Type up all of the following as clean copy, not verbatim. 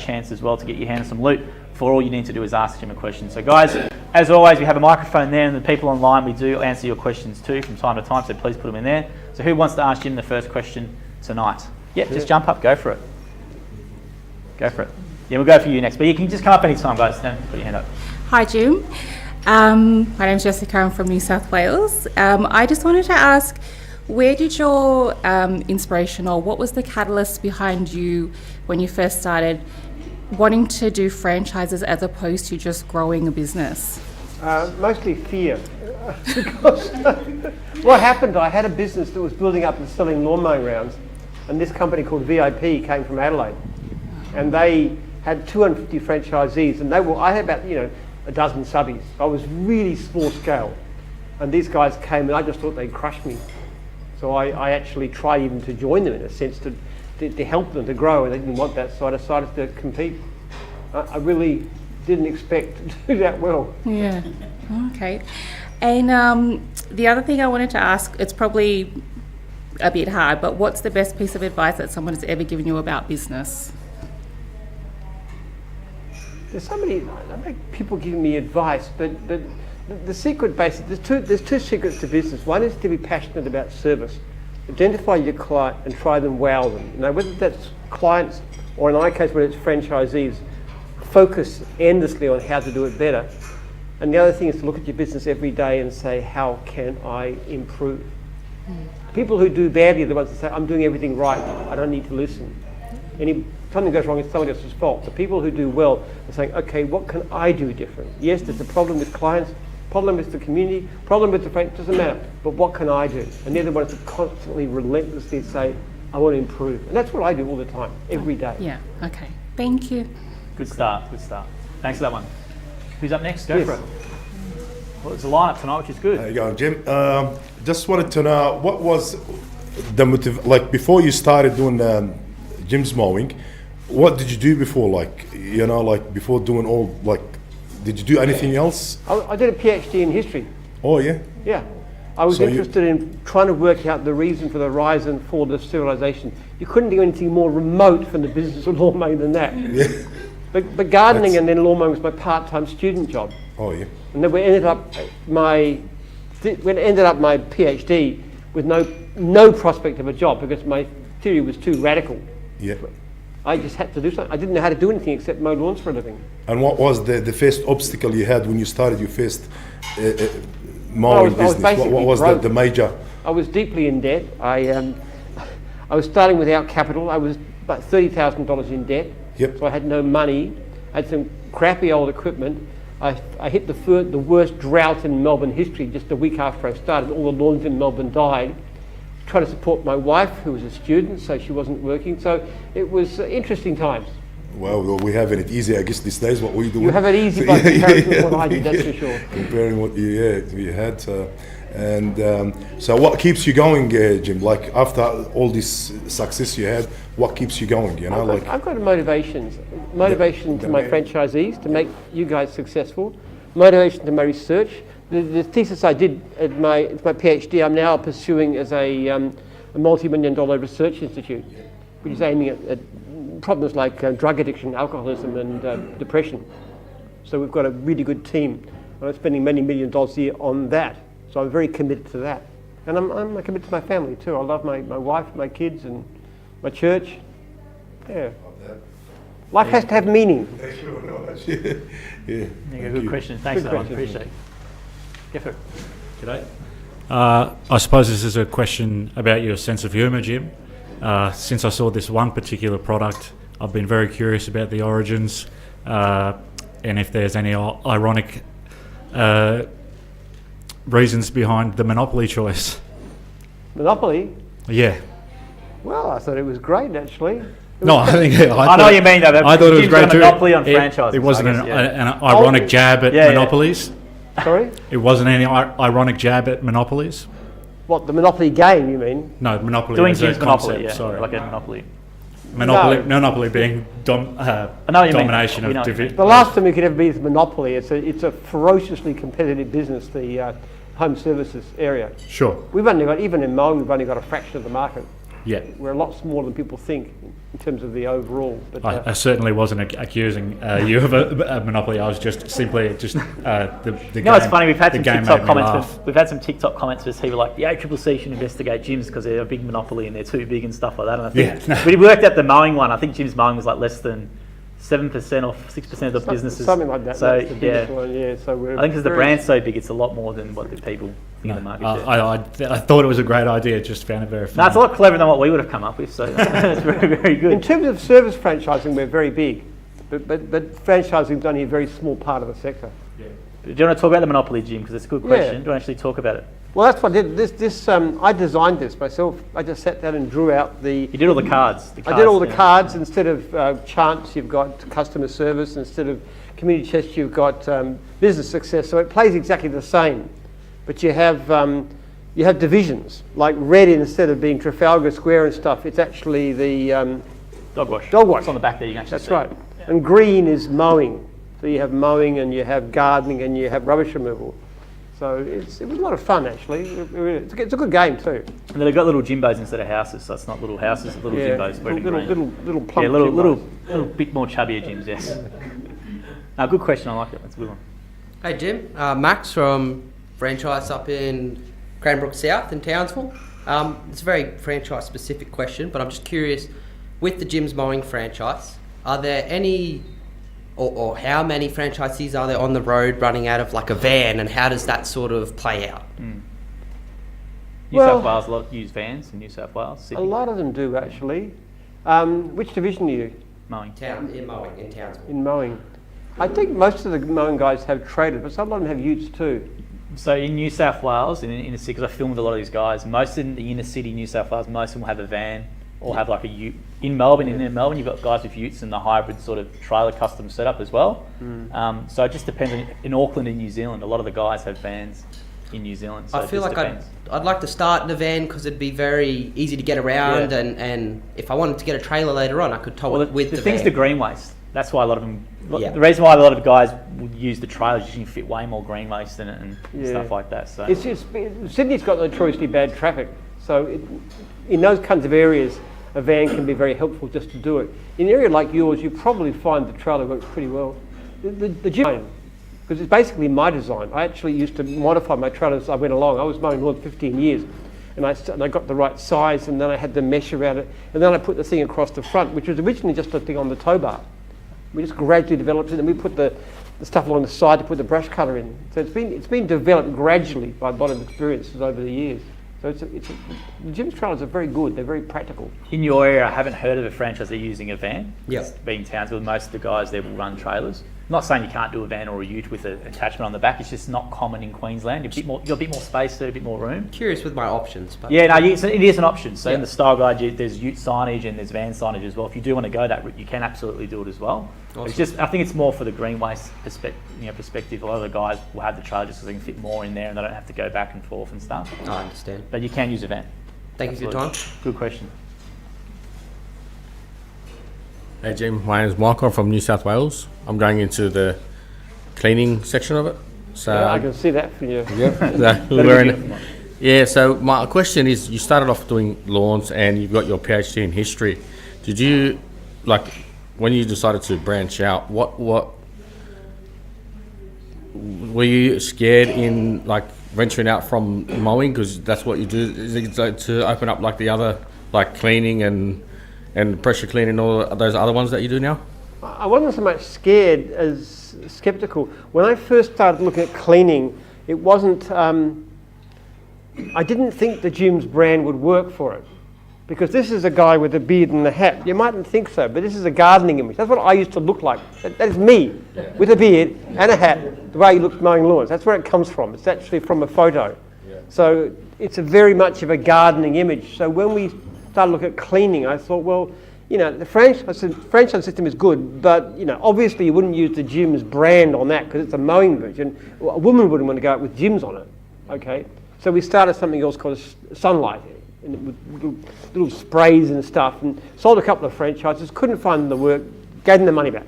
chance as well to get your hand on some loot. For all you need to do is ask Jim a question. So guys, as always, we have a microphone there, and the people online, we do answer your questions too from time to time, so please put them in there. So who wants to ask Jim the first question tonight? Yeah, just jump up, go for it. Go for it. Yeah, we'll go for you next, but you can just come up anytime, guys. Don't put your hand up. Hi, Jim. My name's Jessica. I'm from New South Wales. I just wanted to ask, where did your inspiration, or what was the catalyst behind you when you first started wanting to do franchises as opposed to just growing a business? Mostly fear. Because what happened, I had a business that was building up and selling lawn mowing rounds, and this company called VIP came from Adelaide, and they had 250 franchisees, and I had about a dozen subbies. I was really small scale, and these guys came, and I just thought they'd crush me. So I actually tried even to join them in a sense to help them to grow, and they didn't want that, so I decided to compete. I really didn't expect to do that well. Yeah, okay. And the other thing I wanted to ask, it's probably a bit hard, but what's the best piece of advice that someone has ever given you about business? There's so many people giving me advice, but the secret basically, there's two secrets to business. One is to be passionate about service. Identify your client and try them, wow them. Whether that's clients or in my case, whether it's franchisees, focus endlessly on how to do it better. And the other thing is to look at your business every day and say, how can I improve? People who do badly are the ones that say, I'm doing everything right, I don't need to listen. Something goes wrong, it's someone else's fault. The people who do well are saying, okay, what can I do different? Yes, there's a problem with clients, problem with the community, problem with the friends, doesn't matter, but what can I do? And they're the ones that constantly, relentlessly say, I want to improve. And that's what I do all the time, every day. Yeah, okay. Thank you. Good start, good start. Thanks for that one. Who's up next? Go Yes. for it. Well, it's a lineup tonight, which is good. There you go, Jim. Just wanted to know, what was the motive, like before you started doing Jim's mowing, what did you do before, before doing all, did you do anything else? I did a PhD in history. Oh, yeah? Yeah. I was So interested in trying to work out the reason for the rise and fall of civilization. You couldn't do anything more remote from the business of lawn mowing than that. Yeah. But gardening and then lawn mowing was my part-time student job. Oh, yeah. And then we ended up my PhD with no prospect of a job because my theory was too radical. Yeah. I just had to do something. I didn't know how to do anything except mow lawns for a living. And what was the first obstacle you had when you started your first mowing business? What was the major? I was deeply in debt. I was starting without capital. I was about $30,000 in debt. Yep. So I had no money. I had some crappy old equipment. I hit the worst drought in Melbourne history just a week after I started. All the lawns in Melbourne died. Trying to support my wife, who was a student, so she wasn't working. So it was interesting times. Well, we have it easy, I guess, these days, what we do. You have it easy by comparison to what I did, that's for sure. Comparing what you had. So what keeps you going, Jim? Like, after all this success you had, what keeps you going, I've got motivations. Motivation to my franchisees, to make you guys successful. Motivation to my research. The thesis I did at my PhD, I'm now pursuing as a multi-million-dollar research institute, which is aiming at problems like drug addiction, alcoholism, and depression. So we've got a really good team, and I'm spending many $1 million a year on that. So I'm very committed to that, and I'm committed to my family too. I love my wife, my kids, and my church. Yeah. Life has to have meaning. Yeah. Good question. Thanks for that one. Appreciate it. Go for it. G'day. I suppose this is a question about your sense of humour, Jim. Since I saw this one particular product, I've been very curious about the origins and if there's any ironic reasons behind the Monopoly choice. Monopoly? Yeah. Well, I thought it was great, actually. No, I think I know what you mean, though. I thought it was great too. Monopoly on franchises. It wasn't I guess, an ironic jab at monopolies. Sorry? It wasn't any ironic jab at monopolies. What, the Monopoly game, you mean? No, Monopoly Doing as a Jim's concept. Monopoly, yeah. Sorry. Like a Monopoly. Monopoly being domination of division. The last time we could ever be is Monopoly. It's a ferociously competitive business, the home services area. Sure. We've only got, even in mowing, we've only got a fraction of the market. Yeah. We're a lot smaller than people think in terms of the overall. But I certainly wasn't accusing you of a monopoly. I was just simply the game. No, it's funny. We've had the some game TikTok made me comments. laugh. We've had some TikTok comments where people are like the ACCC should investigate gyms because they're a big monopoly and they're too big and stuff like that. And I think Yeah. we worked out the mowing one. I think Jim's mowing was like less than 7% or 6% of the businesses. something like that. So that's the biggest one, yeah. So we're I think because the very- brand's so big, it's a lot more than what the people think of the market share. I thought it was a great idea. Just found it very funny. No, it's a lot cleverer than what we would have come up with. So that's very, very In good. terms of service franchising, we're very big, but franchising is only a very small part of the sector. Do you want to talk about the monopoly, Jim? Because it's a good question. Do you want to actually talk about it? Well, that's what I did. I designed this myself. I just sat down and drew out the. You did all the cards. I did all the yeah. cards. Instead of chance, you've got customer service. Instead of community chest, you've got business success. So it plays exactly the same, but you have divisions. Like red, instead of being Trafalgar Square and stuff, it's actually the Dog wash. Dog wash. It's on the back there. You can actually that's see. right. And green is mowing. So you have mowing and you have gardening and you have rubbish removal. So it was a lot of fun actually. It's a good game too. And then they've got little Jimbos instead of houses, so it's not little houses, it's little Jimbos. wearing green. little plump Yeah, little Jimbos. bit more chubbier gyms, yes. No, good question, I like it. That's a good one. Hey Jim, Max from franchise up in Cranbrook South in Townsville. It's a very franchise specific question, but I'm just curious, with the Jim's Mowing franchise, are there any or how many franchisees are there on the road running out of like a van, and how does that sort of play out? New Well- South Wales, a lot use vans in New South Wales. A Sydney, lot of them do actually. Which division are you mowing. In Mowing in Townsville. in mowing? I think most of the mowing guys have traded, but some of them have utes too. So in New South Wales, in the inner city, because I filmed with a lot of these guys, most in the inner city, New South Wales, most of them will have a van or have like a ute. In Melbourne, you've got guys with utes and the hybrid sort of trailer custom setup as well. So it just depends. In Auckland and New Zealand, a lot of the guys have vans in New Zealand. So I it feel just like depends. I'd like to start in a van because it'd be very easy to get around, Yeah. and if I wanted to get a trailer later on, I could tow Well, it with the the thing's van. the green waste. That's why a lot of them. Yeah. The reason why a lot of guys would use the trailers is you can fit way more green waste in it and Yeah. stuff like that. So Sydney's got notoriously bad traffic, so in those kinds of areas, a van can be very helpful just to do it. In an area like yours, you probably find the trailer works pretty well. The gym, because it's basically my design. I actually used to modify my trailers as I went along. I was mowing more than 15 years, and I got the right size, and then I had the mesh around it, and then I put the thing across the front, which was originally just a thing on the tow bar. We just gradually developed it, and we put the stuff along the side to put the brush cutter in. So it's been developed gradually by a lot of experiences over the years. So the Jim's trailers are very good. They're very practical. in your area, I haven't heard of a franchisee using a van. Yep. Being Townsville, most of the guys there will run trailers. I'm not saying you can't do a van or a ute with an attachment on the back. It's just not common in Queensland. You've got a bit more space there, a bit more room. Curious with my options, but Yeah, no, it is an option. So in Yeah. the style guide, there's ute signage and there's van signage as well. If you do want to go that route, you can absolutely do it as well. Awesome. It's just, I think it's more for the green waste perspective. A lot of the guys will have the trailers because they can fit more in there and they don't have to go back and forth and stuff. I understand. But you can use a van. Thank you for your time. Good question. Hey Jim, my name is Michael from New South Wales. I'm going into the cleaning section of it. So I can see that for you. So my question is, you started off doing lawns and you've got your PhD in history. Did you, like, when you decided to branch out, what were you scared in, like, venturing out from mowing, because that's what you do? Is it like to open up like the other, like cleaning and pressure cleaning and all those other ones that you do now? I wasn't so much scared as skeptical. When I first started looking at cleaning, it wasn't. I didn't think the Jim's brand would work for it, because this is a guy with a beard and a hat. You mightn't think so, but this is a gardening image. That's what I used to look like. That is me with a beard and a hat, the way he looks mowing lawns. That's where it comes from. It's actually from a photo. So it's a very much of a gardening image. So when we started looking at cleaning, I thought, well, you know, the franchise system is good, but, you know, obviously you wouldn't use the Jim's brand on that because it's a mowing version. A woman wouldn't want to go out with Jim's on it, okay? So we started something else called Sunlight, and with little sprays and stuff, and sold a couple of franchises, couldn't find the work, gave them the money back.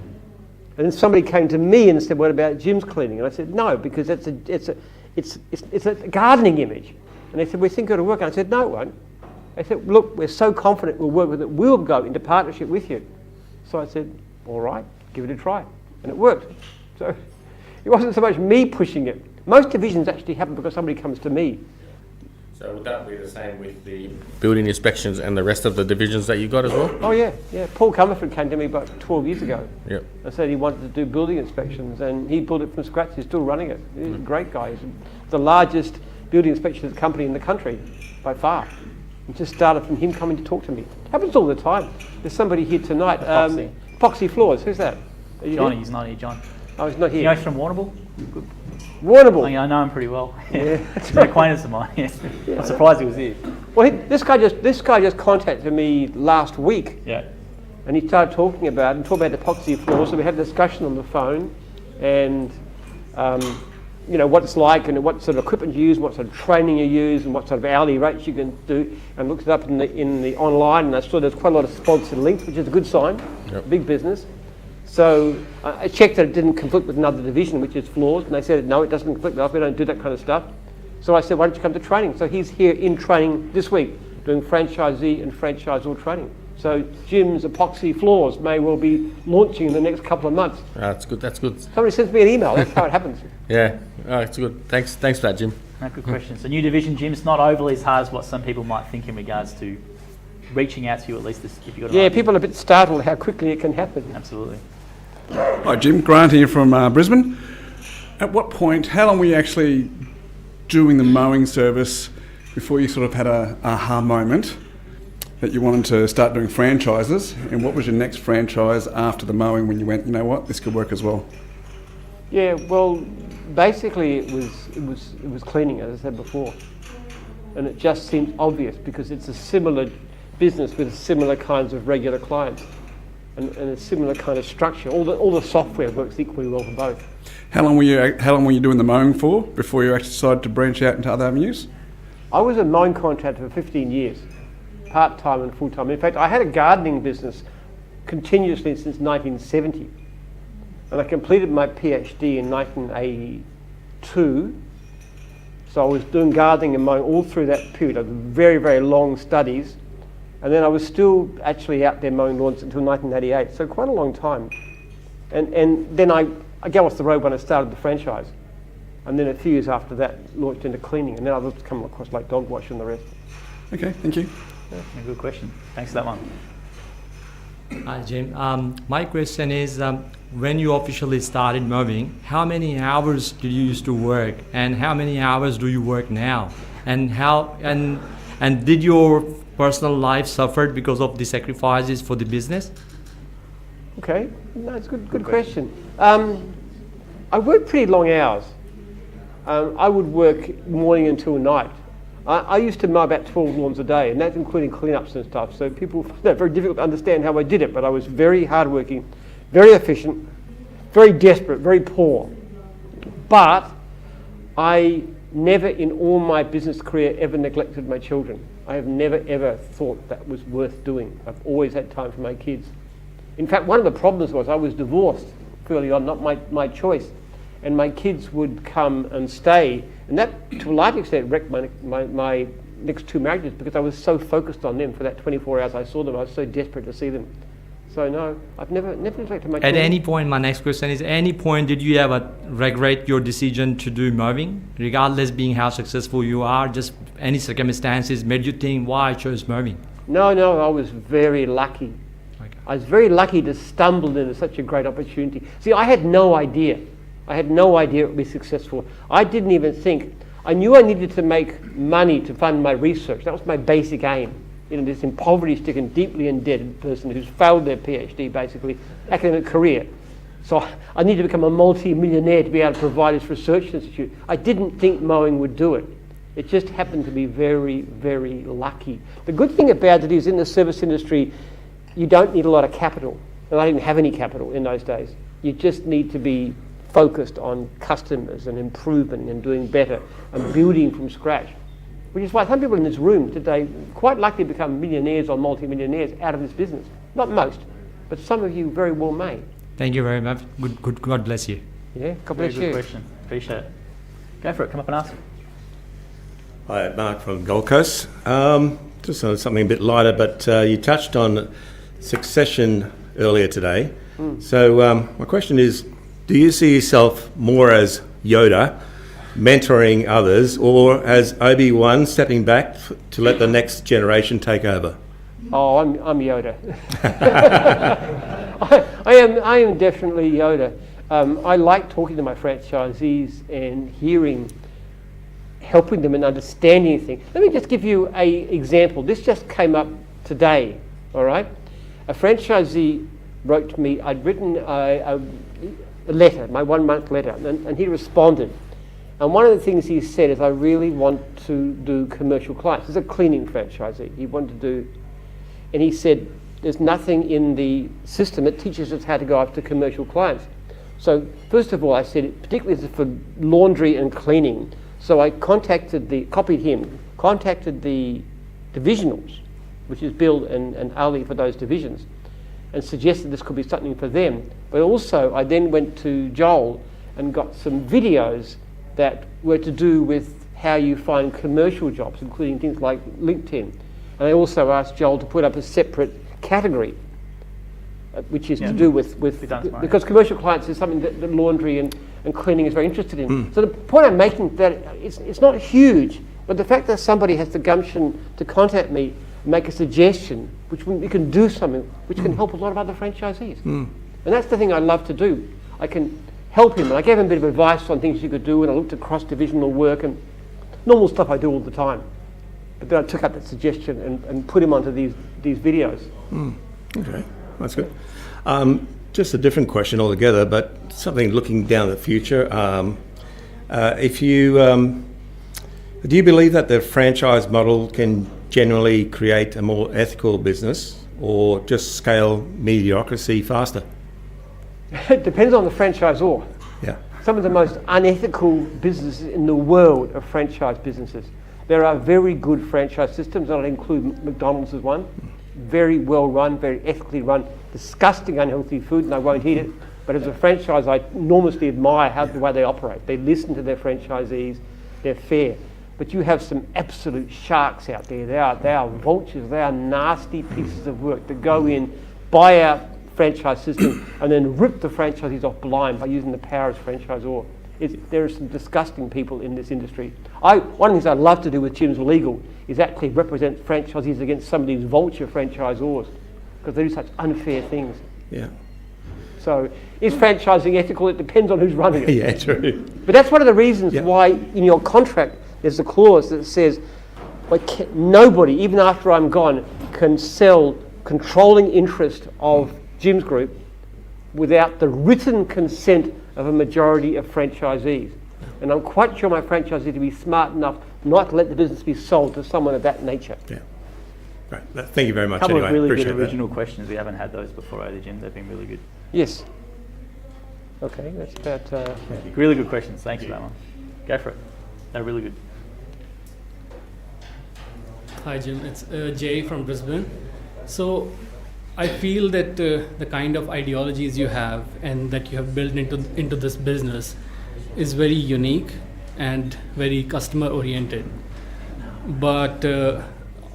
And then somebody came to me and said, what about Jim's cleaning? And I said, no, because it's a gardening image. And they said, we think it'll work. And I said, no, it won't. They said, look, we're so confident we'll work with it, we'll go into partnership with you. So I said, all right, give it a try. And it worked. So it wasn't so much me pushing it. Most divisions actually happen because somebody comes to me. So would that be the same with the building inspections and the rest of the divisions that you got as well? Oh yeah. Paul Comerford came to me about 12 years ago Yep. and said he wanted to do building inspections, and he built it from scratch. He's still running it. He's a great guy. He's the largest building inspections company in the country by far. It just started from him coming to talk to me. It happens all the time. There's somebody here tonight. Epoxy. Epoxy Floors. Who's that? Are you Johnny, here? he's not here, John. Oh, he's not You here. know he's from Warrnambool? Warrnambool. I know him pretty well. Yeah. He's an acquaintance of mine. Yeah. I'm surprised he was here. Well, this guy just contacted me last week, Yeah. and he started talking about epoxy floors. So we had a discussion on the phone, and what it's like, and what sort of equipment you use, what sort of training you use, and what sort of hourly rates you can do. And looked it up in the online, and I saw there's quite a lot of sponsored links, which is a good sign. Yep. Big business. So I checked that it didn't conflict with another division, which is floors, and they said no, it doesn't conflict with us. We don't do that kind of stuff. So I said, why don't you come to training? So he's here in training this week, doing franchisee and franchisor training. So Jim's Epoxy Floors may well be launching in the next couple of months. That's good. That's good. Somebody sends me an email. That's how it happens. Yeah. Oh, it's good. Thanks for that, Jim. No, good question. So new division, Jim, it's not overly as hard as what some people might think in regards to reaching out to you, at least if you've got an Yeah, idea. people are a bit startled how quickly it can happen. Absolutely. Hi Jim, Grant here from Brisbane. At what point, how long were you actually doing the mowing service before you sort of had a aha moment that you wanted to start doing franchises? And what was your next franchise after the mowing when you went, you know what, this could work as well? Yeah, well, basically it was cleaning, as I said before, and it just seemed obvious because it's a similar business with similar kinds of regular clients and a similar kind of structure. All the software works equally well for both. How long were you doing the mowing for before you actually decided to branch out into other avenues? I was a mowing contractor for 15 years, part-time and full-time. In fact, I had a gardening business continuously since 1970, and I completed my PhD in 1982. So I was doing gardening and mowing all through that period of very, very long studies. And then I was still actually out there mowing lawns until 1988, so quite a long time. And then I got off the road when I started the franchise. And then a few years after that, launched into cleaning. And then others come across like dog wash and the rest. Okay, thank you. Yeah, good question. Thanks for that one. Hi Jim. My question is, when you officially started mowing, how many hours did you used to work, and how many hours do you work now? And and did your personal life suffer because of the sacrifices for the business? Okay, no, it's a good question. I work pretty long hours. I would work morning until night. I used to mow about 12 lawns a day, and that's including cleanups and stuff. So people find that very difficult to understand how I did it, but I was very hardworking, very efficient, very desperate, very poor. But I never in all my business career ever neglected my children. I have never ever thought that was worth doing. I've always had time for my kids. In fact, one of the problems was I was divorced fairly on, not my choice. And my kids would come and stay. And that, to a large extent, wrecked my next two marriages because I was so focused on them for that 24 hours I saw them. I was so desperate to see them. So no, I've never neglected my children. At any point, my next question is, any point did you ever regret your decision to do mowing? Regardless being how successful you are, just any circumstances made you think, why I chose mowing? No, I was very lucky. Okay. I was very lucky to stumble into such a great opportunity. See, I had no idea. I had no idea it would be successful. I didn't even think. I knew I needed to make money to fund my research. That was my basic aim. This impoverished-stricken, deeply indebted person who's failed their PhD, basically, academic career. So I needed to become a multi-millionaire to be able to provide this research institute. I didn't think mowing would do it. It just happened to be very, very lucky. The good thing about it is in the service industry, you don't need a lot of capital. And I didn't have any capital in those days. You just need to be focused on customers and improving and doing better and building from scratch. Which is why some people in this room today quite likely become millionaires or multi-millionaires out of this business. Not most, but some of you very well may. Thank you very much. Good. God bless you. Yeah, God Very bless good you. question. Appreciate it. Go for it. Come up and ask. Hi, Mark from Gold Coast. just on something a bit lighter, but you touched on succession earlier today. So my question is, do you see yourself more as Yoda, mentoring others, or as Obi-Wan stepping back to let the next generation take over? Oh, I'm Yoda. I am definitely Yoda. I like talking to my franchisees and helping them in understanding things. Let me just give you an example. This just came up today, all right? A franchisee wrote to me. I'd written a letter, my 1 month letter, and he responded. And one of the things he said is, I really want to do commercial clients. It's a cleaning franchisee. He wanted to do, and he said, there's nothing in the system that teaches us how to go after commercial clients. So first of all, I said, particularly for laundry and cleaning. So I contacted the divisionals, which is Bill and Ali for those divisions, and suggested this could be something for them. But also, I then went to Joel and got some videos that were to do with how you find commercial jobs, including things like LinkedIn. And I also asked Joel to put up a separate category, which is to do with because commercial clients is something that laundry and cleaning is very interested in. So the point I'm making that it's not huge, but the fact that somebody has the gumption to contact me, make a suggestion, which we can do something, which can help a lot of other franchisees. And that's the thing I love to do. I can help him, and I gave him a bit of advice on things you could do, and I looked at cross-divisional work and normal stuff I do all the time. But then I took up that suggestion and put him onto these videos. Okay, that's good. Just a different question altogether, but something looking down the future. If you do you believe that the franchise model can generally create a more ethical business, or just scale mediocrity faster? It depends on the franchisor. Yeah. Some of the most unethical businesses in the world are franchise businesses. There are very good franchise systems, and I'll include McDonald's as one. Very well run, very ethically run, disgusting unhealthy food, and I won't eat it. But as a franchise, I enormously admire the way they operate. They listen to their franchisees, they're fair. But you have some absolute sharks out there. They are vultures, they are nasty pieces of work that go in, buy our franchise system, and then rip the franchisees off blind by using the power as franchisor. There are some disgusting people in this industry. One of the things I love to do with Jim's Legal is actually represent franchisees against some of these vulture franchisors, because they do such unfair things. Yeah. So, is franchising ethical? It depends on who's running it. Yeah, true. But that's one of the reasons why in your contract there's a clause that says nobody, even after I'm gone, can sell controlling interest of Jim's Group without the written consent of a majority of franchisees. And I'm quite sure my franchisee to be smart enough not to let the business be sold to someone of that nature. Yeah. Great. Thank you very much. A couple anyway, of really appreciate good that. original questions. We haven't had those before, either, Jim. They've been really good. Yes. Okay, that's about... Really good questions. Thanks for that one. Go for it. They're really good. Hi Jim, it's Jay from Brisbane. So I feel that the kind of ideologies you have and that you have built into this business is very unique and very customer oriented. But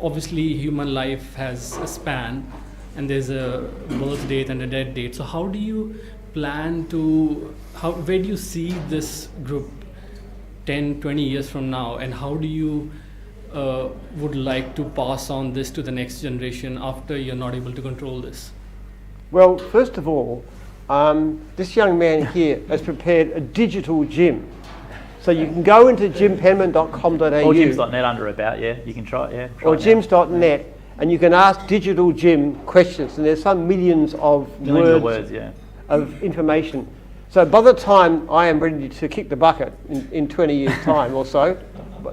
obviously human life has a span, and there's a birth date and a death date. So how do you plan to, where do you see this group 10, 20 years from now, and how do you would like to pass on this to the next generation after you're not able to control this? Well, first of all, this young man here has prepared a digital gym. So you can go into jimpenman.com.au or gyms.net under about, yeah. You can try it, yeah. Or gyms.net, and you can ask Digital Gym questions, and there's some millions of words, yeah, of information. So by the time I am ready to kick the bucket in 20 years' time or so,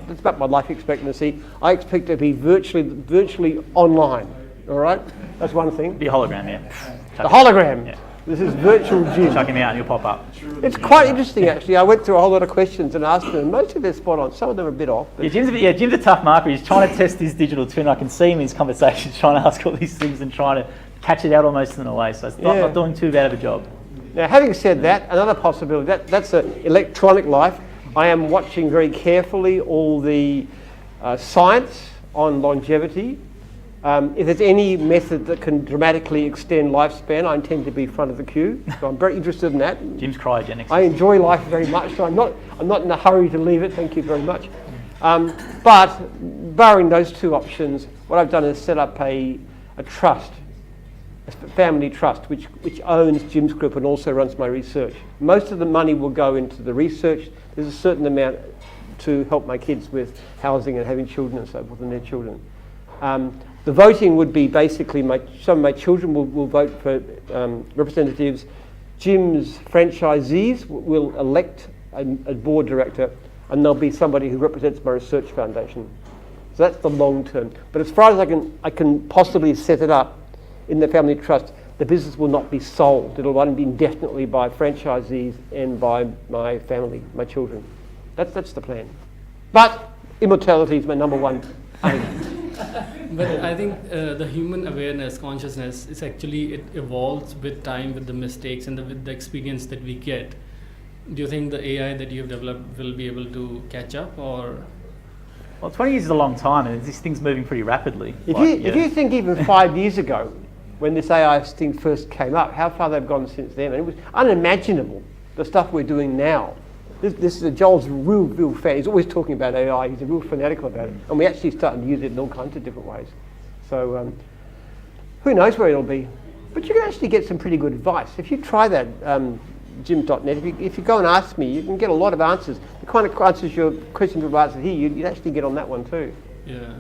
that's about my life expectancy, I expect to be virtually online, all right? That's one thing. The hologram, yeah. The hologram. Yeah. This is virtual gym. Chuck him out and he'll pop up. It's quite interesting, actually. I went through a whole lot of questions and asked them, and most of them are spot on. Some of them are a bit off. But Jim's a tough marker. He's trying to test his digital twin. I can see him in his conversations trying to ask all these things and trying to catch it out almost in a way. So it's not doing too bad of a job. Now, having said that, another possibility, that's an electronic life. I am watching very carefully all the science on longevity. If there's any method that can dramatically extend lifespan, I intend to be front of the queue. So I'm very interested in that. Jim's cryogenics. I enjoy life very much, so I'm not in a hurry to leave it. Thank you very much. But barring those two options, what I've done is set up a trust, a family trust, which owns Jim's Group and also runs my research. Most of the money will go into the research. There's a certain amount to help my kids with housing and having children and so forth, and their children. The voting would be basically some of my children will vote for representatives. Jim's franchisees will elect a board director, and there'll be somebody who represents my research foundation. So that's the long term. But as far as I can possibly set it up in the family trust, the business will not be sold. It'll run indefinitely by franchisees and by my family, my children. That's the plan. But immortality is my number one aim. But I think the human awareness, consciousness, is actually, it evolves with time, with the mistakes and with the experience that we get. Do you think the AI that you have developed will be able to catch up, or? Well, 20 years is a long time, and this thing's moving pretty rapidly. If you think even 5 years ago, when this AI thing first came up, how far they've gone since then, and it was unimaginable, the stuff we're doing now. This is Joel's real fan. He's always talking about AI. He's a real fanatical about it. And we're actually starting to use it in all kinds of different ways. So who knows where it'll be. But you can actually get some pretty good advice. If you try that, Jim.net, if you go and ask me, you can get a lot of answers. The kind of answers your questions are answered here, you'd actually get on that one too. Yeah.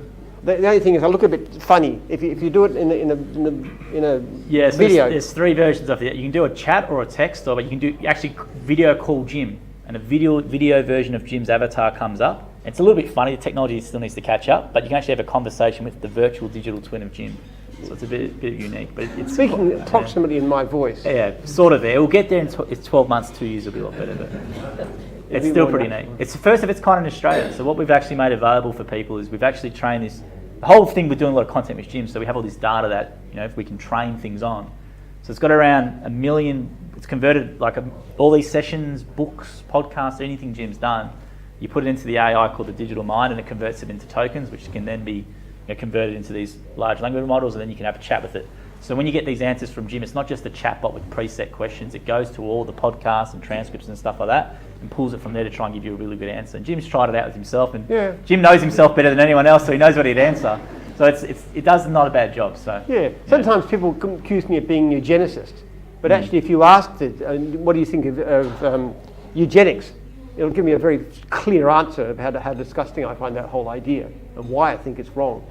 The only thing is, I look a bit funny if you do it in a Yeah, so video. there's three versions of it. You can do a chat or a text, or you can do actually video call Jim. And a video version of Jim's avatar comes up. It's a little bit funny, the technology still needs to catch up, but you can actually have a conversation with the virtual digital twin of Jim. So it's a bit unique. But it's speaking approximately in my voice. Yeah, sort of there. We'll get there in it's 12 months, 2 years will be a lot better. But it's still pretty neat. It's the first of its kind in Australia. So what we've actually made available for people is we've actually trained this. The whole thing, we're doing a lot of content with Jim, so we have all this data that, if we can train things on. So it's got around 1 million. It's converted all these sessions, books, podcasts, anything Jim's done. You put it into the AI called the digital mind, and it converts it into tokens, which can then be converted into these large language models, and then you can have a chat with it. So when you get these answers from Jim, it's not just a chatbot with preset questions. It goes to all the podcasts and transcripts and stuff like that, and pulls it from there to try and give you a really good answer. And Jim's tried it out with himself, and Jim knows himself better than anyone else, so he knows what he'd answer. So it does not a bad job. So sometimes people accuse me of being a eugenicist. But actually, if you asked it, what do you think of eugenics? It'll give me a very clear answer of how disgusting I find that whole idea and why I think it's wrong.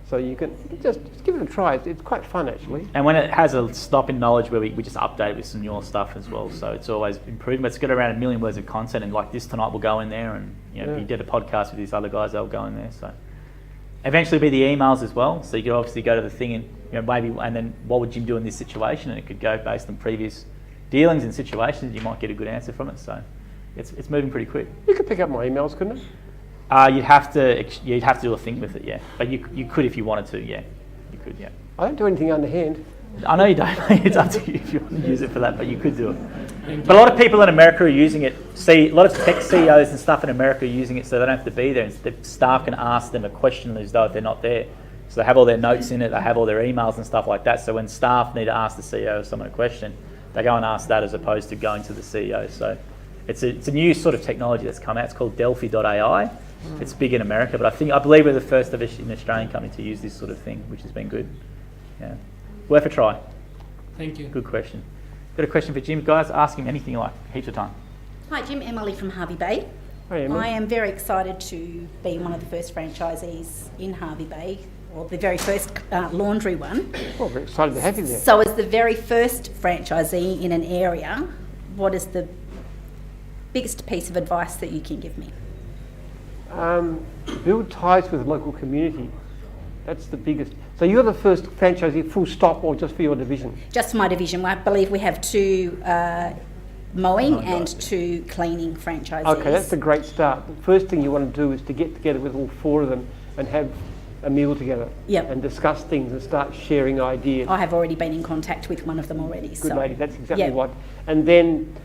So you can just give it a try. It's quite fun, actually. And when it has a stop in knowledge where we just update it with some newer stuff as well. So it's always improving. But it's got around 1 million words of content, and like this tonight we'll go in there, and if you did a podcast with these other guys, they'll go in there. So eventually be the emails as well. So you could obviously go to the thing and maybe, and then what would Jim do in this situation? And it could go based on previous dealings and situations. You might get a good answer from it. So it's moving pretty quick. You could pick up my emails, couldn't it? You'd have to do a thing with it, yeah. But you could if you wanted to, yeah. You could, yeah. I don't do anything underhand. I know you don't. It's up to you if you want to use it for that, but you could do it. But a lot of people in America are using it. See, a lot of tech CEOs and stuff in America are using it so they don't have to be there. The staff can ask them a question as though if they're not there. So they have all their notes in it, they have all their emails and stuff like that. So when staff need to ask the CEO or someone a question, they go and ask that as opposed to going to the CEO. So it's a new sort of technology that's come out. It's called Delphi.ai. It's big in America, but I believe we're the first of an Australian company to use this sort of thing, which has been good. Yeah, worth a try. Thank you. Good question. Got a question for Jim, guys? Ask him anything you like. Heaps of time. Hi, Jim. Emily from Harvey Bay. Hi, Emily. I am very excited to be one of the first franchisees in Harvey Bay, or the very first laundry one. Oh, we're excited to have you there. So, as the very first franchisee in an area, what is the biggest piece of advice that you can give me? Build ties with the local community. That's the biggest. So you're the first franchisee, full stop, or just for your division? Just for my division. I believe we have 2 mowing and 2 cleaning franchisees. Okay, that's a great start. The first thing you want to do is to get together with all 4 of them and have a meal together. Yep. And discuss things and start sharing ideas. I have already been in contact with one of them already. Good lady, that's exactly what. And then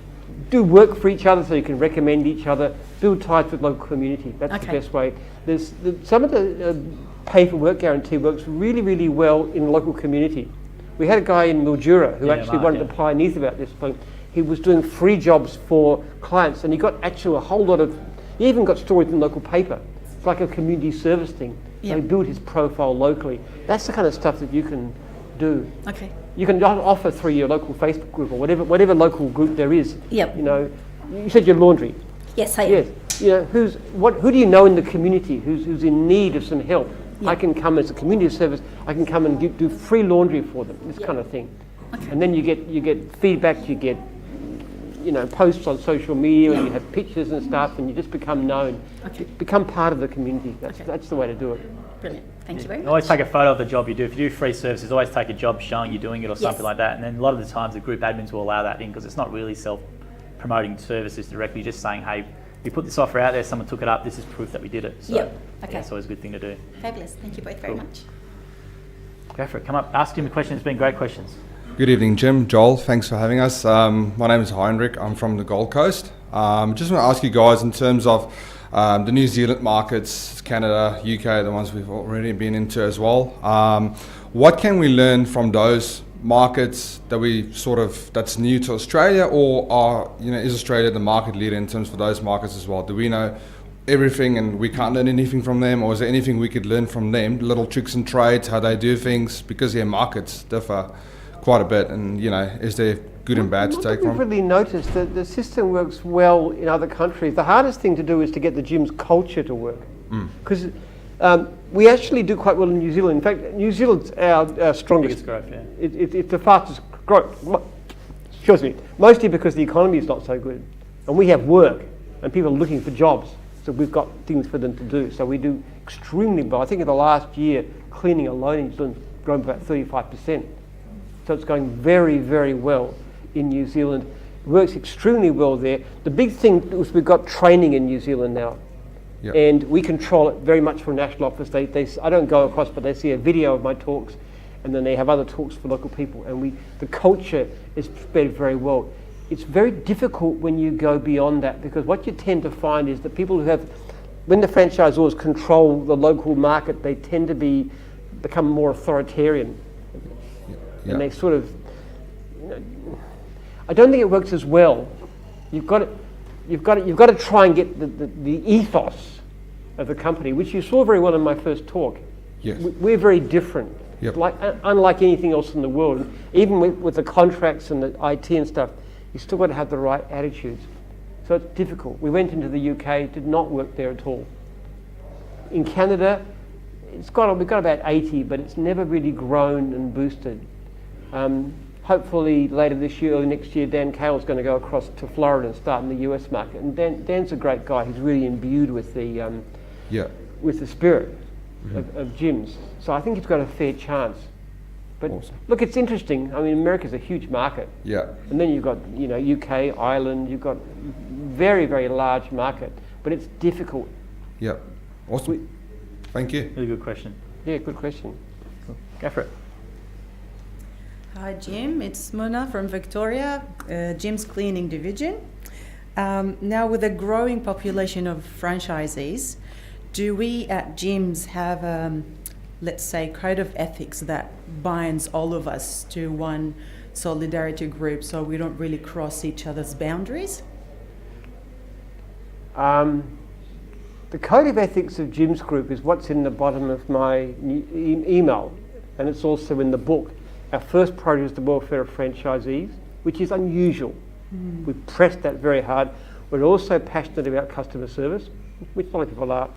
do work for each other so you can recommend each other. Build ties with local community. That's the best way. There's some of the pay for work guarantee works really, really well in the local community. We had a guy in Mildura who Yeah, actually Mark, one yeah. of the pioneers about this. But he was doing free jobs for clients, and he got actually a whole lot of. He even got stories in the local paper. It's like a community service thing. Yeah. So he built his profile locally. That's the kind of stuff that you can do. Okay. You can offer through your local Facebook group or whatever local group there is. Yep. You know, you said your laundry. Yes, I am. Yes. You know, who do you know in the community who's in need of some help? Yeah. I can come as a community service. I can come and do free laundry for them. This kind of thing. Okay. And then you get feedback. You get posts on social media, and you have pictures and stuff, and you just become known. Okay. Become part of the community. Okay. That's the way to do it. Brilliant. Thank you very much. Always take a photo of the job you do. If you do free services, always take a job showing you're doing it or Yes. something like that. And then a lot of the times the group admins will allow that in because it's not really self-promoting services directly, just saying, hey, we put this offer out there, someone took it up, this is proof that we did it. So Yep. Okay. that's always a good thing to do. Fabulous. Thank you both very Cool. much. Go for it. Come up, ask him a question. It's been great questions. Good evening, Jim. Joel, thanks for having us. My name is Heinrich. I'm from the Gold Coast. Just want to ask you guys in terms of the New Zealand markets, Canada, UK, the ones we've already been into as well. What can we learn from those markets that's new to Australia, or is Australia the market leader in terms of those markets as well? Do we know everything and we can't learn anything from them, or is there anything we could learn from them? Little tricks and trades, how they do things, because their markets differ quite a bit, and is there good and bad to take We've from? really noticed that the system works well in other countries. The hardest thing to do is to get the gym's culture to work, because we actually do quite well in New Zealand. In fact, New Zealand's our strongest. Biggest growth, yeah. It's the fastest growth. Excuse me. Mostly because the economy is not so good, and we have work, and people are looking for jobs. So we've got things for them to do. So we do extremely well. I think in the last year, cleaning alone in New Zealand's grown about 35%. So it's going very, very well in New Zealand. It works extremely well there. The big thing is we've got training in New Zealand now. Yep. And we control it very much from national office. I don't go across, but they see a video of my talks, and then they have other talks for local people. And the culture is spread very well. It's very difficult when you go beyond that, because what you tend to find is that people when the franchisors control the local market, they tend to become more authoritarian. Yeah. And they sort of, I don't think it works as well. You've got to try and get the ethos of the company, which you saw very well in my first talk. Yes. We're very different. Yep. Unlike anything else in the world, even with the contracts and the IT and stuff, you still got to have the right attitudes. So it's difficult. We went into the UK, it did not work there at all. In Canada, we've got about 80, but it's never really grown and boosted. Hopefully later this year, early next year, Dan Cale's going to go across to Florida and start in the US market. And Dan's a great guy. He's really imbued with the spirit of gyms. So I think he's got a fair chance. But Awesome. look, it's interesting. I mean, America's a huge market. Yeah. And then you've got, UK, Ireland, you've got very, very large market, but it's difficult. Yeah. Awesome. Thank you. Really good question. Yeah, good question. Go for it. Hi Jim, it's Mona from Victoria, Jim's Cleaning Division. Now with a growing population of franchisees, do we at Jim's have let's say code of ethics that binds all of us to one solidarity group so we don't really cross each other's boundaries? The code of ethics of Jim's group is what's in the bottom of my email, and it's also in the book. Our first priority is the welfare of franchisees, which is unusual. We pressed that very hard. We're also passionate about customer service, which a lot of people are.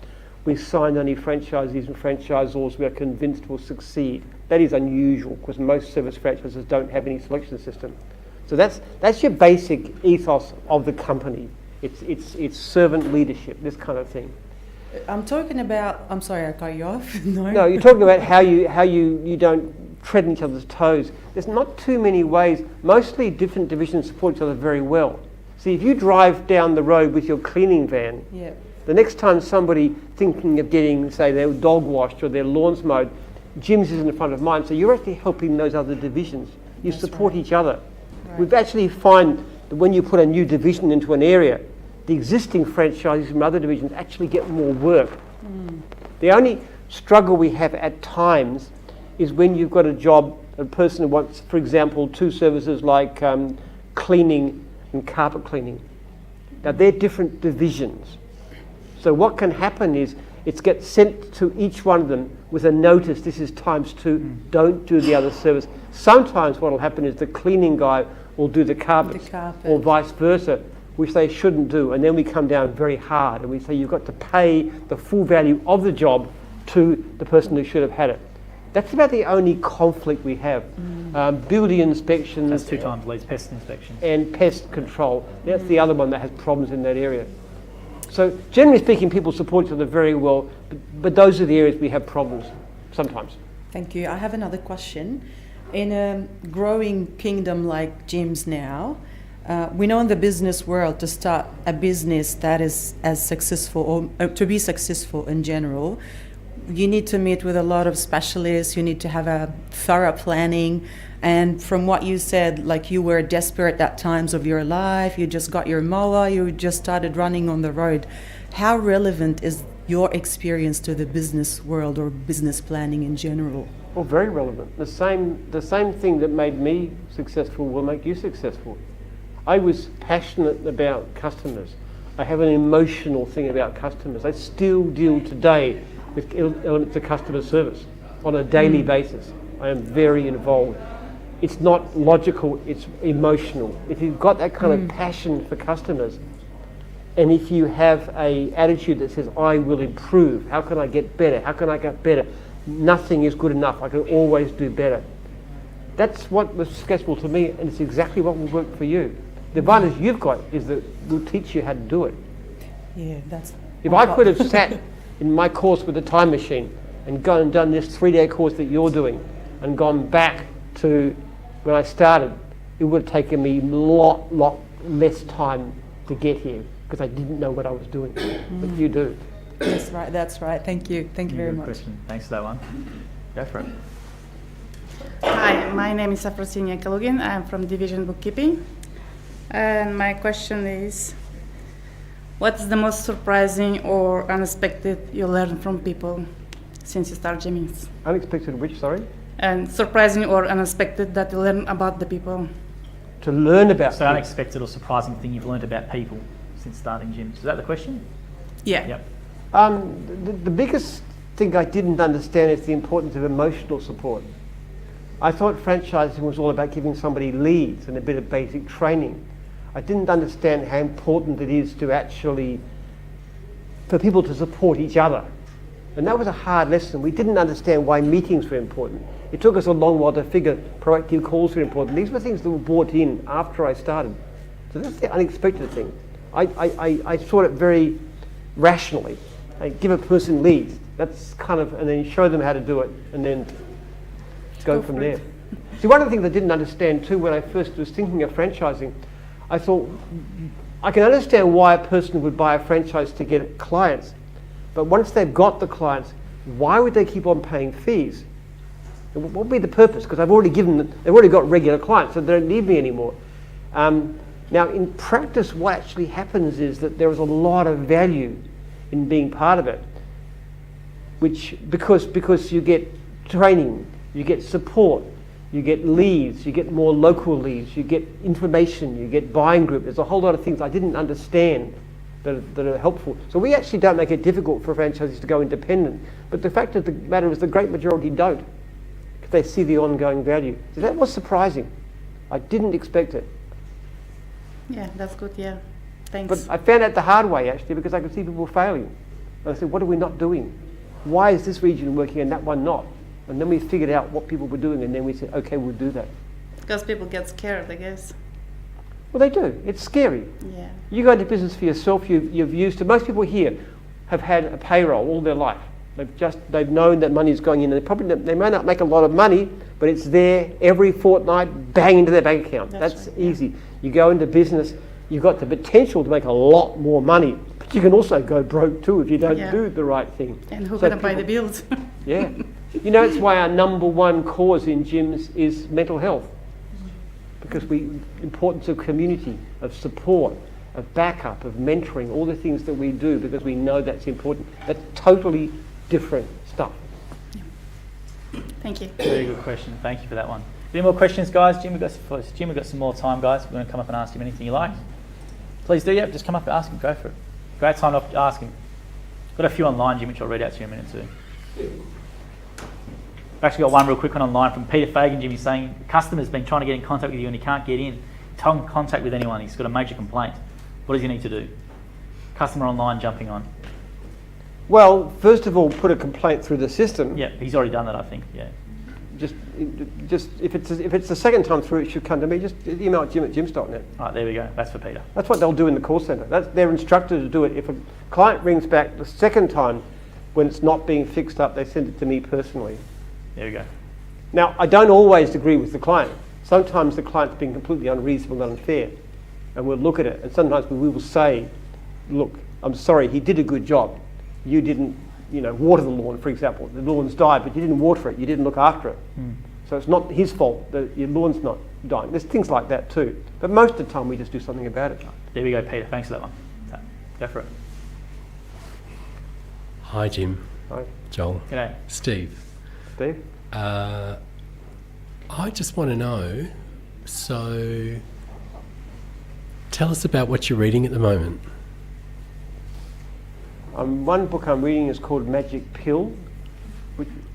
We signed only franchisees and franchisors we are convinced will succeed. That is unusual because most service franchises don't have any selection system. So that's your basic ethos of the company. It's servant leadership, this kind of thing. I'm talking about, I'm sorry I cut you off. No, you're talking about how you don't tread on each other's toes. There's not too many ways. Mostly different divisions support each other very well. See, if you drive down the road with your cleaning van, Yeah. the next time somebody thinking of getting, say, their dog washed or their lawns mowed, Jim's is in front of mine. So you're actually helping those other divisions. You support each other. Right. We've actually find that when you put a new division into an area, the existing franchises from other divisions actually get more work. The struggle we have at times is when you've got a job, a person who wants, for example, two services like cleaning and carpet cleaning. Now they're different divisions. So what can happen is it gets sent to each one of them with a notice, this is ×2, don't do the other service. Sometimes what will happen is the cleaning guy will do the carpets, or vice versa, which they shouldn't do. And then we come down very hard and we say you've got to pay the full value of the job to the person who should have had it. That's about the only conflict we have. Building inspections. That's 2 times leads, pest inspections. And pest control. That's the other one that has problems in that area. So generally speaking, people support each other very well, but those are the areas we have problems sometimes. Thank you. I have another question. In a growing kingdom like Jim's now, we know in the business world to start a business that is as successful, or to be successful in general, you need to meet with a lot of specialists, you need to have a thorough planning. And from what you said, like you were desperate at times of your life, you just got your mower, you just started running on the road. How relevant is your experience to the business world or business planning in general? Well, very relevant. The same thing that made me successful will make you successful. I was passionate about customers. I have an emotional thing about customers. I still deal today with elements of customer service on a daily basis. I am very involved. It's not logical, it's emotional. If you've got that kind of passion for customers, and if you have an attitude that says, I will improve, how can I get better, how can I get better? Nothing is good enough, I can always do better. That's what was successful to me, and it's exactly what will work for you. The advantage you've got is that we'll teach you how to do it. Yeah, that's... If I could have sat in my course with a time machine and gone and done this 3-day course that you're doing and gone back to when I started, it would have taken me a lot less time to get here because I didn't know what I was doing. But you do. That's right. Thank you very much. Question. Thanks for that one. Go for it. Hi, my name is Afrosinia Kalugin. I'm from Division Bookkeeping. And my question is, what's the most surprising or unexpected you learned from people since you started Jimmy's? Unexpected which, sorry? And surprising or unexpected that you learn about the people. To learn about So unexpected or surprising thing you've learned about people since starting Jim's. Is that the question? Yeah. Yep. The biggest thing I didn't understand is the importance of emotional support. I thought franchising was all about giving somebody leads and a bit of basic training. I didn't understand how important it is to actually, for people to support each other. And that was a hard lesson. We didn't understand why meetings were important. It took us a long while to figure proactive calls were important. These were things that were brought in after I started. So that's the unexpected thing. I saw it very rationally. I give a person leads. That's kind of, and then show them how to do it, and then go from there. See, one of the things I didn't understand too when I first was thinking of franchising, I thought, I can understand why a person would buy a franchise to get clients, but once they've got the clients, why would they keep on paying fees? What would be the purpose? Because I've already given them, they've already got regular clients, so they don't need me anymore. Now, in practice, what actually happens is that there is a lot of value in being part of it, which because you get training, you get support, you get leads, you get more local leads, you get information, you get buying group. There's a whole lot of things I didn't understand that are helpful. So we actually don't make it difficult for franchisees to go independent. But the fact of the matter is the great majority don't, because they see the ongoing value. So that was surprising. I didn't expect it. Yeah, that's good, yeah. Thanks. But I found out the hard way actually, because I could see people failing. And I said, what are we not doing? Why is this region working and that one not? And then we figured out what people were doing, and then we said, okay, we'll do that. Because people get scared, I guess. Well, they do. It's scary. Yeah. You go into business for yourself, you've used to, most people here have had a payroll all their life. They've known that money's going in, and they may not make a lot of money, but it's there every fortnight, bang into their bank account. That's right, easy. Yeah. You go into business, you've got the potential to make a lot more money, but you can also go broke too if you don't do the right thing. And who's going to pay the bills? Yeah. You know, it's why our number one cause in gyms is mental health. Because importance of community, of support, of backup, of mentoring, all the things that we do because we know that's important. That's totally different stuff. Thank you. Very good question. Thank you for that one. Any more questions, guys? Jim, we've got some more time, guys. We're going to come up and ask him anything you like. Please do, yeah. Just come up and ask him. Go for it. Great time to ask him. Got a few online, Jim, which I'll read out to you in a minute too. I've actually got one real quick one online from Peter Fagan, Jim. He's saying customer's been trying to get in contact with you and he can't get in contact with anyone. He's got a major complaint. What does he need to do? Customer online jumping on. Well, first of all, put a complaint through the system. Yeah, he's already done that, I think. Yeah. Just if it's the second time through, it should come to me. Just email Jim@jims.net. All right, there we go. That's for Peter. That's what they'll do in the call centre. They're instructed to do it. If a client rings back the second time when it's not being fixed up, they send it to me personally. There we go. Now, I don't always agree with the client. Sometimes the client's being completely unreasonable and unfair, and we'll look at it. And sometimes we will say, look, I'm sorry, he did a good job. You didn't, water the lawn, for example. The lawn's died, but you didn't water it. You didn't look after it. So it's not his fault that your lawn's not dying. There's things like that too. But most of the time, we just do something about it. There we go, Peter. Thanks for that one. Go for it. Hi, Jim. Hi. Joel. G'day. Steve. Steve? I just want to know, so tell us about what you're reading at the moment. One book I'm reading is called Magic Pill,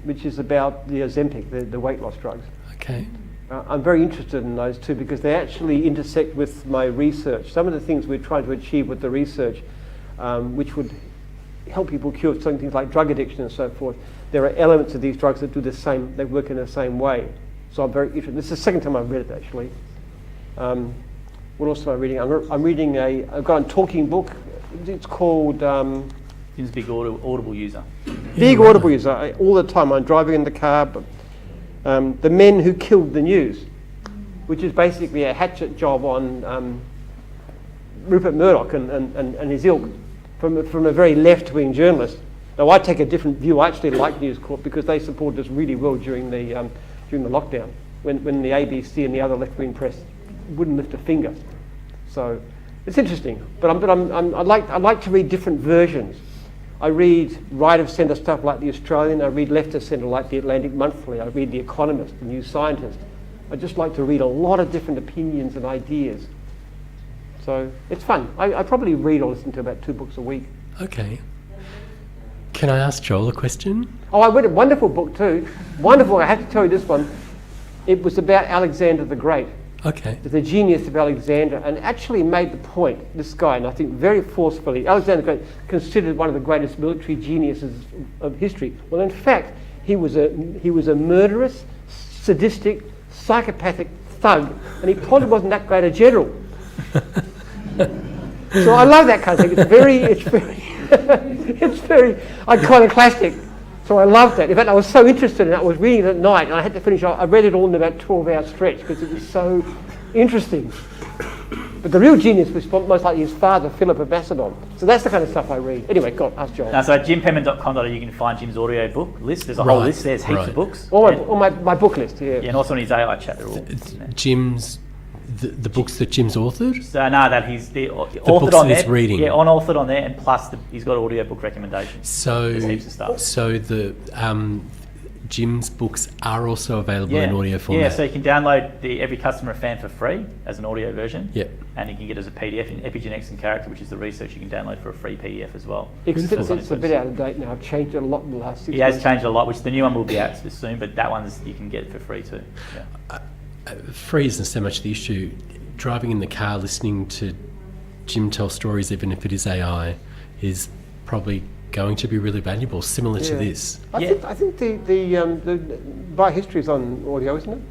which is about the Ozempic, the weight loss drugs. Okay. I'm very interested in those too because they actually intersect with my research. Some of the things we're trying to achieve with the research, which would help people cure some things like drug addiction and so forth, there are elements of these drugs that do the same, they work in the same way. So I'm very interested. This is the second time I've read it actually. What else am I reading? I'm reading I've got a talking book. It's called... Jim's a big Audible user. Big Audible user. All the time I'm driving in the car. But, The Men Who Killed the News, which is basically a hatchet job on Rupert Murdoch and his ilk from a very left-wing journalist. Now I take a different view. I actually like News Corp because they supported us really well during the lockdown when the ABC and the other left-wing press wouldn't lift a finger. So it's interesting. But I like to read different versions. I read right-of-centre stuff like The Australian. I read left-of-centre like The Atlantic Monthly. I read The Economist, The New Scientist. I just like to read a lot of different opinions and ideas. So it's fun. I probably read or listen to about 2 books a week. Okay. Can I ask Joel a question? Oh, I read a wonderful book too. Wonderful. I have to tell you this one. It was about Alexander the Great. Okay. The genius of Alexander, and actually made the point, this guy, and I think very forcefully, Alexander the Great considered one of the greatest military geniuses of history. Well, in fact, he was a murderous, sadistic, psychopathic thug, and he probably wasn't that great a general. So I love that kind of thing. It's very iconoclastic. So I loved that. In fact, I was so interested in it. I was reading it at night, and I had to finish. I read it all in about 12-hour stretch because it was so interesting. But the real genius was most likely his father, Philip of Macedon. So that's the kind of stuff I read. Anyway, go on, ask Joel. Now, so at jimpenman.com.au you can find Jim's audio book list. There's a whole list. There's heaps of books. All my book list, yeah. Yeah, and also on his AI chat, they're all. Jim's the books that Jim's authored? So no, that he's authored books on that there. he's reading. Yeah, unauthored on there, and plus he's got audio book recommendations. So, there's heaps of stuff. So the Jim's books are also available in audio format. Yeah, so you can download the Every Customer a Fan for free as an audio version. Yep. And you can get it as a PDF in Epigenetics and Character, which is the research you can download for a free PDF as well. It's a bit out of date now. I've changed it a lot in the last 6 months. He has changed a lot, which the new one will be out soon, but that one's you can get for free too. Yeah. Free isn't so much the issue. Driving in the car, listening to Jim tell stories, even if it is AI, is probably going to be really valuable, similar to this. I think the biohistory is on audio, isn't it?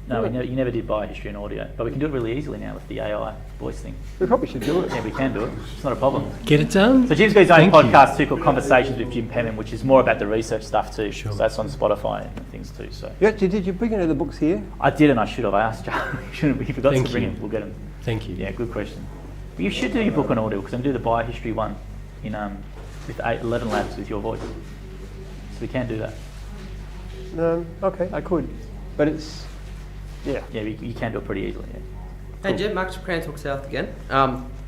No, you never did biohistory and audio, but we can do it really easily now with the AI voice thing. We probably should do it. Yeah, we can do it. It's not a problem. Get it done. So Jim's got his own podcast too called Conversations with Jim Penman, which is more about the research stuff too. Sure. So that's on Spotify and things too. So. Yeah, did you bring any of the books here? I did, and I should have. I asked Charlie. Shouldn't we? He forgot to bring them. We'll get them. Thank you. Yeah, good question. But you should do your book on audio because I'm going to do the biohistory one in with 11 Labs with your voice. So we can do that. Okay, I could, but it's. Yeah. Yeah, you can do it pretty easily. Yeah. Hey Jim, Max from Cranswick South again.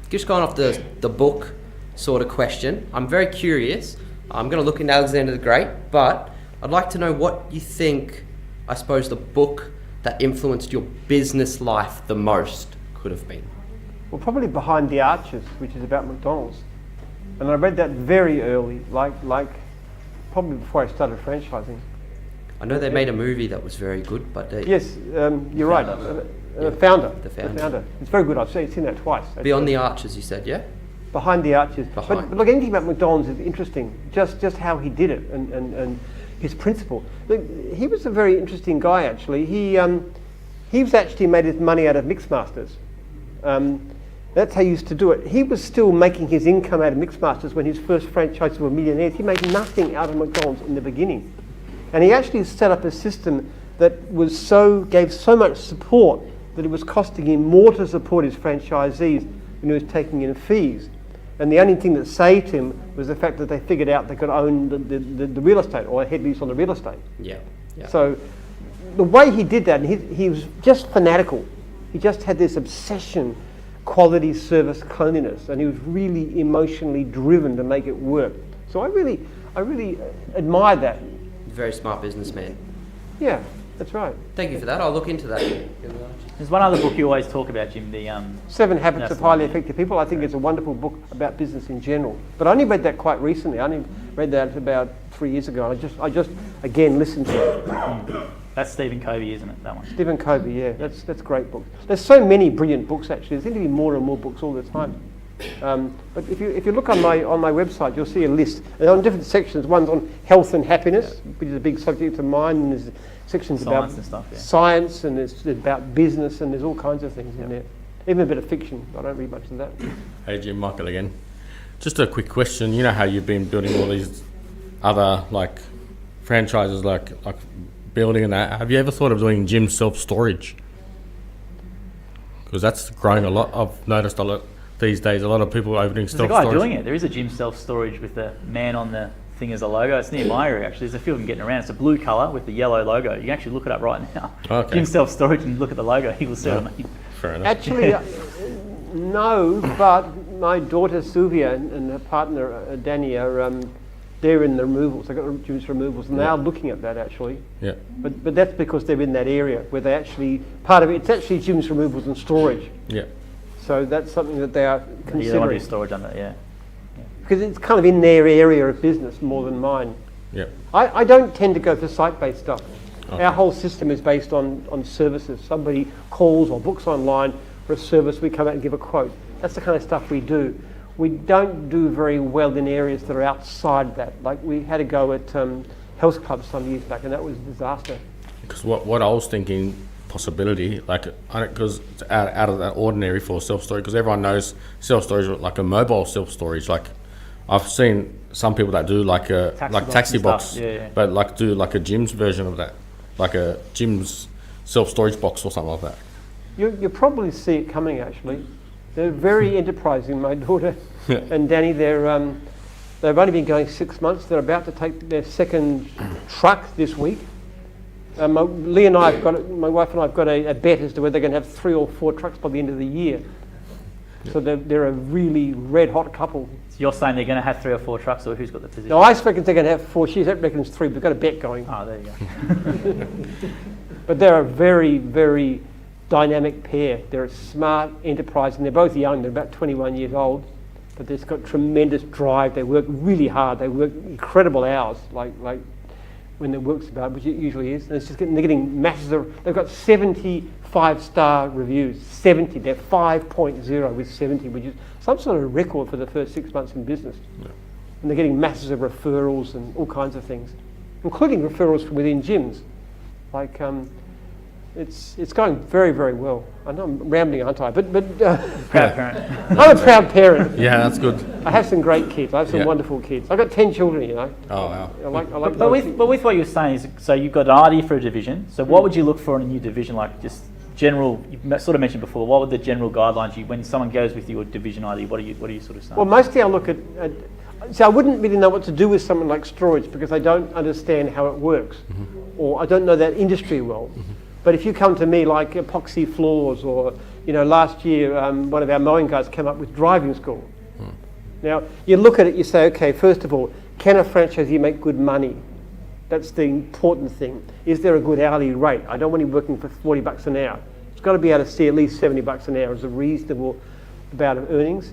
Just going off the book sort of question, I'm very curious. I'm going to look into Alexander the Great, but I'd like to know what you think, I suppose, the book that influenced your business life the most could have been. Well, probably Behind the Arches, which is about McDonald's. And I read that very early, like probably before I started franchising. I know they made a movie that was very good, but Yes, you're right. Yeah. Founder. The Founder. It's very good. I've seen that twice. Beyond the Arches, you said, yeah? Behind the Arches. Behind. But look, anything about McDonald's is interesting. Just how he did it and his principle. Look, he was a very interesting guy, actually. He was actually made his money out of Mixmasters. That's how he used to do it. He was still making his income out of Mixmasters when his first franchises were millionaires. He made nothing out of McDonald's in the beginning. And he actually set up a system that gave so much support that it was costing him more to support his franchisees than he was taking in fees. And the only thing that saved him was the fact that they figured out they could own the real estate or head lease on the real estate. Yeah. So the way he did that, and he was just fanatical. He just had this obsession, quality, service, cleanliness, and he was really emotionally driven to make it work. So I really admire that. Very smart businessman. Yeah, that's right. Thank you for that. I'll look into that. There's one other book you always talk about, Jim. The 7 Habits that's of the one, Highly yeah. Effective People. I think it's a wonderful book about business in general. But I only read that quite recently. I only read that about 3 years ago. I just again listened to it. That's Stephen Covey, isn't it? That one. Stephen Covey, yeah, that's a great book. There's so many brilliant books actually. There seem to be more and more books all the time. But if you look on my website, you'll see a list. They're on different sections. One's on health and happiness, which is a big subject of mine. And there's sections Science about and stuff, yeah. science, and there's about business, and there's all kinds of things in there. Even a bit of fiction. I don't read much of that. Hey Jim, Michael again. Just a quick question. You know how you've been building all these other like franchises, like building and that. Have you ever thought of doing gym self-storage? Because that's growing a lot. I've noticed a lot these days. A lot of people opening There's a self-storage. guy doing it. There is a gym self-storage with the man on the thing as a logo. It's near my area actually. There's a few of them getting around. It's a blue colour with the yellow logo. You can actually look it up right now. Okay. Gym self-storage and look at the logo. He will see what I mean. Fair enough. Actually, no, but my daughter Sylvia and her partner Danny are they're in the removals. They've got gyms removals, and they are looking at that actually. Yeah. But that's because they're in that area where they actually part of it. It's actually gyms removals and storage. Yeah. So that's something that they are Yeah, they want to considering do storage under it, yeah. because it's kind of in their area of business more than mine. Yeah. I don't tend to go for site-based stuff. Okay. Our whole system is based on services. Somebody calls or books online for a service, we come out and give a quote. That's the kind of stuff we do. We don't do very well in areas that are outside that. Like we had a go at health clubs some years back, and that was a disaster. Because what I was thinking, possibility, like, because it's out of that ordinary for self-storage, because everyone knows self-storage like a mobile self-storage. Like, I've seen some people that do like a taxi box, but like do like a gym's version of that, like a gym's self-storage box or something like that. You'll probably see it coming actually. They're very enterprising, my daughter and Danny. They've only been going 6 months. They're about to take their second truck this week. Lee and I have got, my wife and I have got a bet as to whether they're going to have 3 or 4 trucks by the end of the year. So they're a really red hot couple. So you're saying they're going to have 3 or 4 trucks, or who's got the position? No, I reckon they're going to have 4. She reckons 3. We've got a bet going. Oh, there you go. But they're a very, very dynamic pair. They're smart, enterprising. They're both young. They're about 21 years old. But they've got tremendous drive. They work really hard. They work incredible hours, like when the work's about, which it usually is. And it's just they're getting masses of. They've got 70 5-star reviews. 70. They're 5.0 with 70, which is some sort of record for the first 6 months in business. Yeah. And they're getting masses of referrals and all kinds of things, including referrals from within gyms. Like it's going very, very well. I know I'm rambling, aren't I? But proud parent. I'm a proud parent. Yeah, that's good. I have some great kids. I have some wonderful kids. I've got 10 children, you know. Oh wow. I like but with what you were saying is, so you've got an idea for a division. So what would you look for in a new division? Like just general. You sort of mentioned before. What were the general guidelines when someone goes with your division idea? What are you sort of saying? Well, mostly I look at. So I wouldn't really know what to do with something like storage because I don't understand how it works, or I don't know that industry well. But if you come to me like epoxy floors, or last year one of our mowing guys came up with driving school. Now you look at it, you say, okay, first of all, can a franchisee make good money? That's the important thing. Is there a good hourly rate? I don't want him working for $40 an hour. It's got to be able to see at least $70 an hour as a reasonable amount of earnings.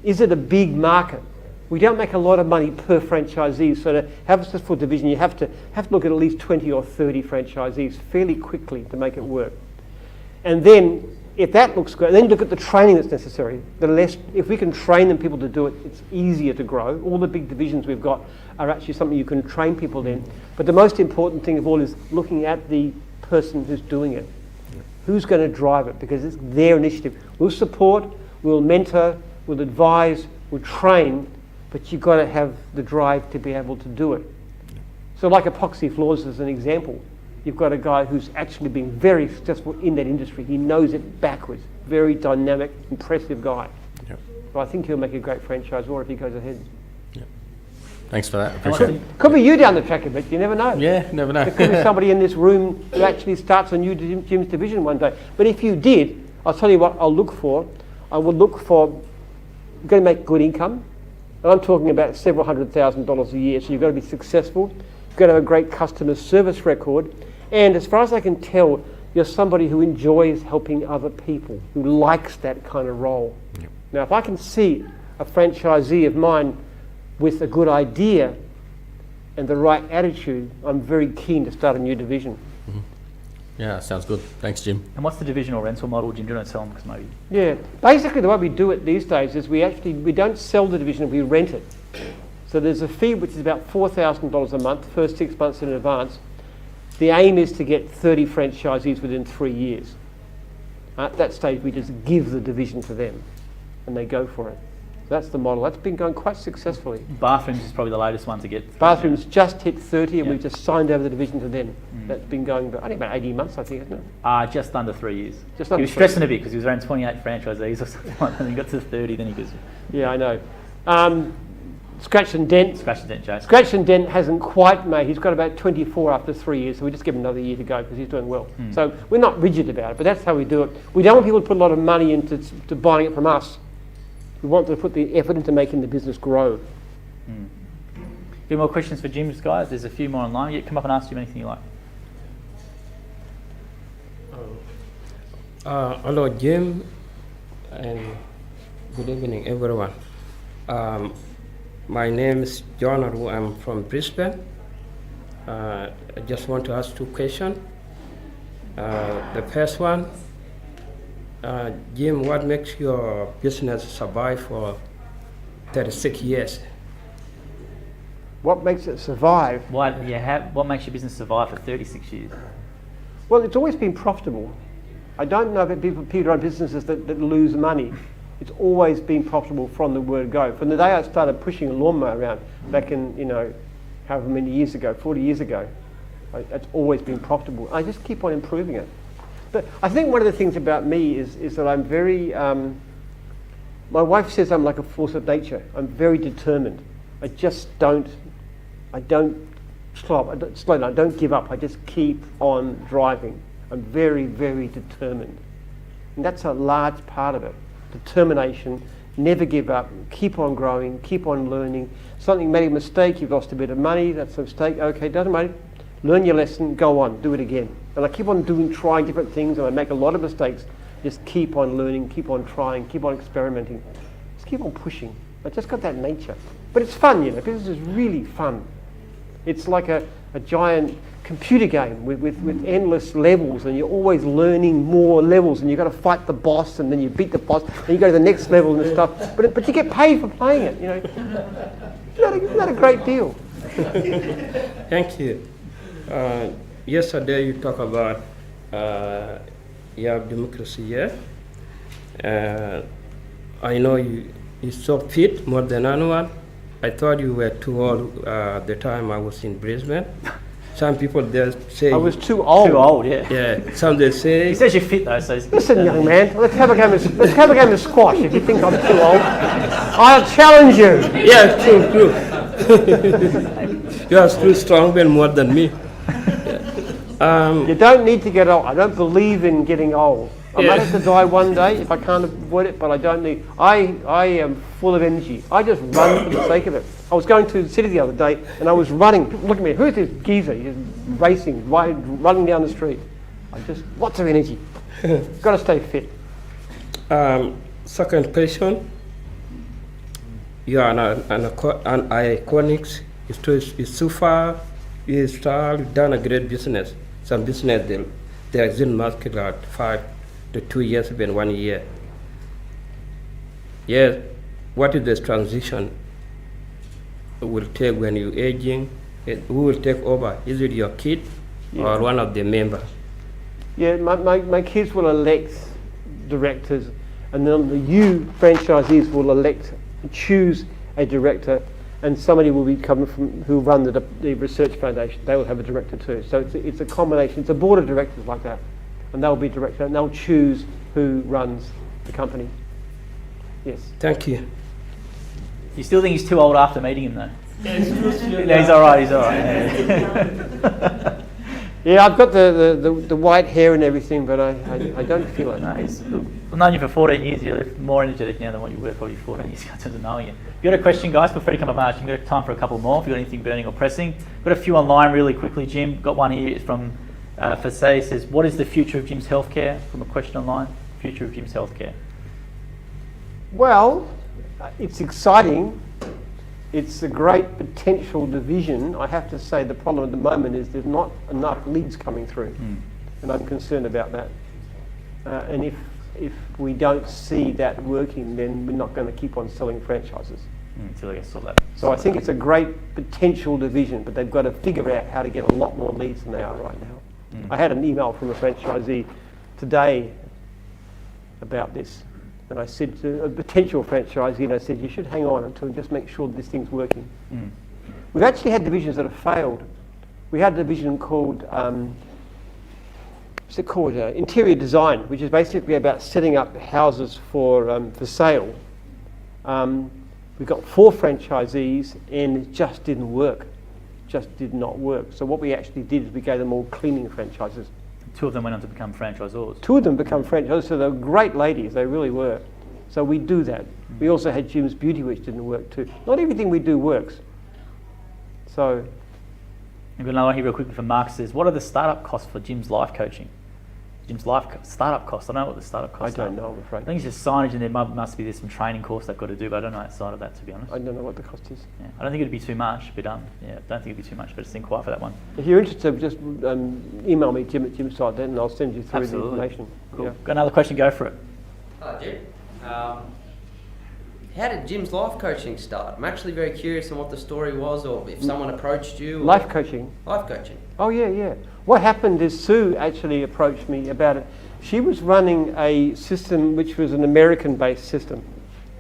Is it a big market? We don't make a lot of money per franchisee, so to have a successful division, you have to look at least 20 or 30 franchisees fairly quickly to make it work. And then, if that looks good, then look at the training that's necessary. If we can train them people to do it, it's easier to grow. All the big divisions we've got are actually something you can train people in. But the most important thing of all is looking at the person who's doing it. Who's going to drive it? Because it's their initiative. We'll support, we'll mentor, we'll advise, we'll train, but you've got to have the drive to be able to do it. So like epoxy floors as an example, you've got a guy who's actually been very successful in that industry. He knows it backwards. Very dynamic, impressive guy. Yep. So I think he'll make a great franchisor if he goes ahead. Thanks for that. Appreciate it. Could be you down the track a bit, you never know. Yeah, never know. There could be somebody in this room who actually starts a new Jim's division one day. But if you did, I'll tell you what I'll look for. I will look for, you're going to make good income. And I'm talking about several $100,000 a year, so you've got to be successful. You've got to have a great customer service record. And as far as I can tell, you're somebody who enjoys helping other people, who likes that kind of role. Yep. Now, if I can see a franchisee of mine with a good idea and the right attitude, I'm very keen to start a new division. Yeah, sounds good. Thanks, Jim. And what's the divisional rental model, Jim? Do you want to tell them? Because maybe. Yeah, basically the way we do it these days is we don't sell the division, we rent it. So there's a fee which is about $4,000 a month, first 6 months in advance. The aim is to get 30 franchisees within 3 years. At that stage we just give the division to them and they go for it. So that's the model. That's been going quite successfully. Bathrooms is probably the latest one to get. Bathrooms just hit 30 and Yeah. we've just signed over the division to them. That's been going only about 18 months, I think, isn't it? Just under 3 years. Just He under was 3. stressing a bit because he was around 28 franchisees or something like that. And he got to 30, then he goes. Yeah, I know. Scratch and Dent. Scratch and Dent, Jay. Scratch and Dent hasn't quite made. He's got about 24 after 3 years, so we just give him another year to go because he's doing well. So we're not rigid about it, but that's how we do it. We don't want people to put a lot of money into to buying it from us. We want them to put the effort into making the business grow. Any more questions for Jim, guys? There's a few more online. Yeah, come up and ask Jim anything you like. Hello, Jim, and good evening, everyone. My name is John Aru. I'm from Brisbane. I just want to ask 2 questions. The first one, Jim, what makes your business survive for 36 years? What makes it survive? What makes your business survive for 36 years? Well, it's always been profitable. I don't know about people who run businesses that lose money. It's always been profitable from the word go. From the day I started pushing a lawnmower around back in, however many years ago, 40 years ago, it's always been profitable. I just keep on improving it. But I think one of the things about me is that I'm very, my wife says I'm like a force of nature. I'm very determined. I don't slow down, I don't give up. I just keep on driving. I'm very, very determined. And that's a large part of it. Determination, never give up, keep on growing, keep on learning. Something made a mistake, you've lost a bit of money, that's a mistake, okay, doesn't matter. Learn your lesson, go on, do it again. And I keep on trying different things, and I make a lot of mistakes. Just keep on learning, keep on trying, keep on experimenting. Just keep on pushing. I just got that nature. But it's fun, business is really fun. It's like a giant computer game with endless levels, and you're always learning more levels, and you've got to fight the boss, and then you beat the boss, and you go to the next level and stuff. But you get paid for playing it, Isn't that a great deal? Thank you. Yesterday you talked about year of democracy, yeah? I know you so fit more than anyone. I thought you were too old the time I was in Brisbane. Some people they say I was too old. Too old, yeah. Yeah. Some they say. He says you're fit though, so. Listen, young man, let's have a game of squash. If you think I'm too old, I'll challenge you. Yeah, true. You are still stronger and more than me. Yeah. You don't need to get old. I don't believe in getting old. I might have to die one day if I can't avoid it, but I don't need. I am full of energy. I just run for the sake of it. I was going to the city the other day and I was running. Look at me. Who's this geezer? He's racing, running down the street. Lots of energy. Got to stay fit. Second question. You are an iconics. It's too far. You've done a great business. Some business they exit market at 5 to 2 years, even 1 year. Yes. What is this transition will take when you're aging? Who will take over? Is it your kid or one of the members? Yeah, my kids will elect directors, and then you franchisees will choose a director, and somebody will be coming from who run the research foundation. They will have a director too. So it's a combination. It's a board of directors like that, and they'll be director, and they'll choose who runs the company. Yes. Thank you. You still think he's too old after meeting him though? Yeah, he's all right. He's all right. Yeah, I've got the white hair and everything, but I don't feel it. No, I've known you for 14 years. You're more energetic now than what you were probably 14 years ago in terms of knowing you. If you've got a question, guys, feel free to come up and ask. You've got time for a couple more if you've got anything burning or pressing. Got a few online really quickly, Jim. Got one here from Fasay. Says, what is the future of Jim's Healthcare? From a question online. Future of Jim's Healthcare. Well, it's exciting. It's a great potential division. I have to say the problem at the moment is there's not enough leads coming through, and I'm concerned about that. And if we don't see that working, then we're not going to keep on selling franchises. Until they sort that. So I think it's a great potential division, but they've got to figure out how to get a lot more leads than they are right now. I had an email from a franchisee today about this. And I said to a potential franchisee, and I said, you should hang on until and just make sure this thing's working. We've actually had divisions that have failed. We had a division called, interior design, which is basically about setting up houses for sale. We got 4 franchisees and it just didn't work. Just did not work. So what we actually did is we gave them all cleaning franchises. 2 of them went on to become franchisors. 2 of them become franchisors, so they're great ladies, they really were. So we do that. We also had Jim's Beauty, which didn't work too. Not everything we do works. So. I've got another one here real quickly from Mark. Says, what are the startup costs for Jim's life coaching? Jim's life startup costs. I don't know what the startup costs are. I don't know, I'm afraid. I think it's just signage, and there must be some training course they've got to do, but I don't know outside of that, to be honest. I don't know what the cost is. Yeah. I don't think it'd be too much, but I don't think it'd be too much, but just inquire for that one. If you're interested, just email me, Jim at Jim's site, then and I'll send you through the information. Cool. Yeah. Got another question? Go for it. Hi, Jim. How did Jim's life coaching start? I'm actually very curious on what the story was, or if someone approached you. Life coaching. Life coaching. Oh yeah. What happened is Sue actually approached me about it. She was running a system which was an American-based system,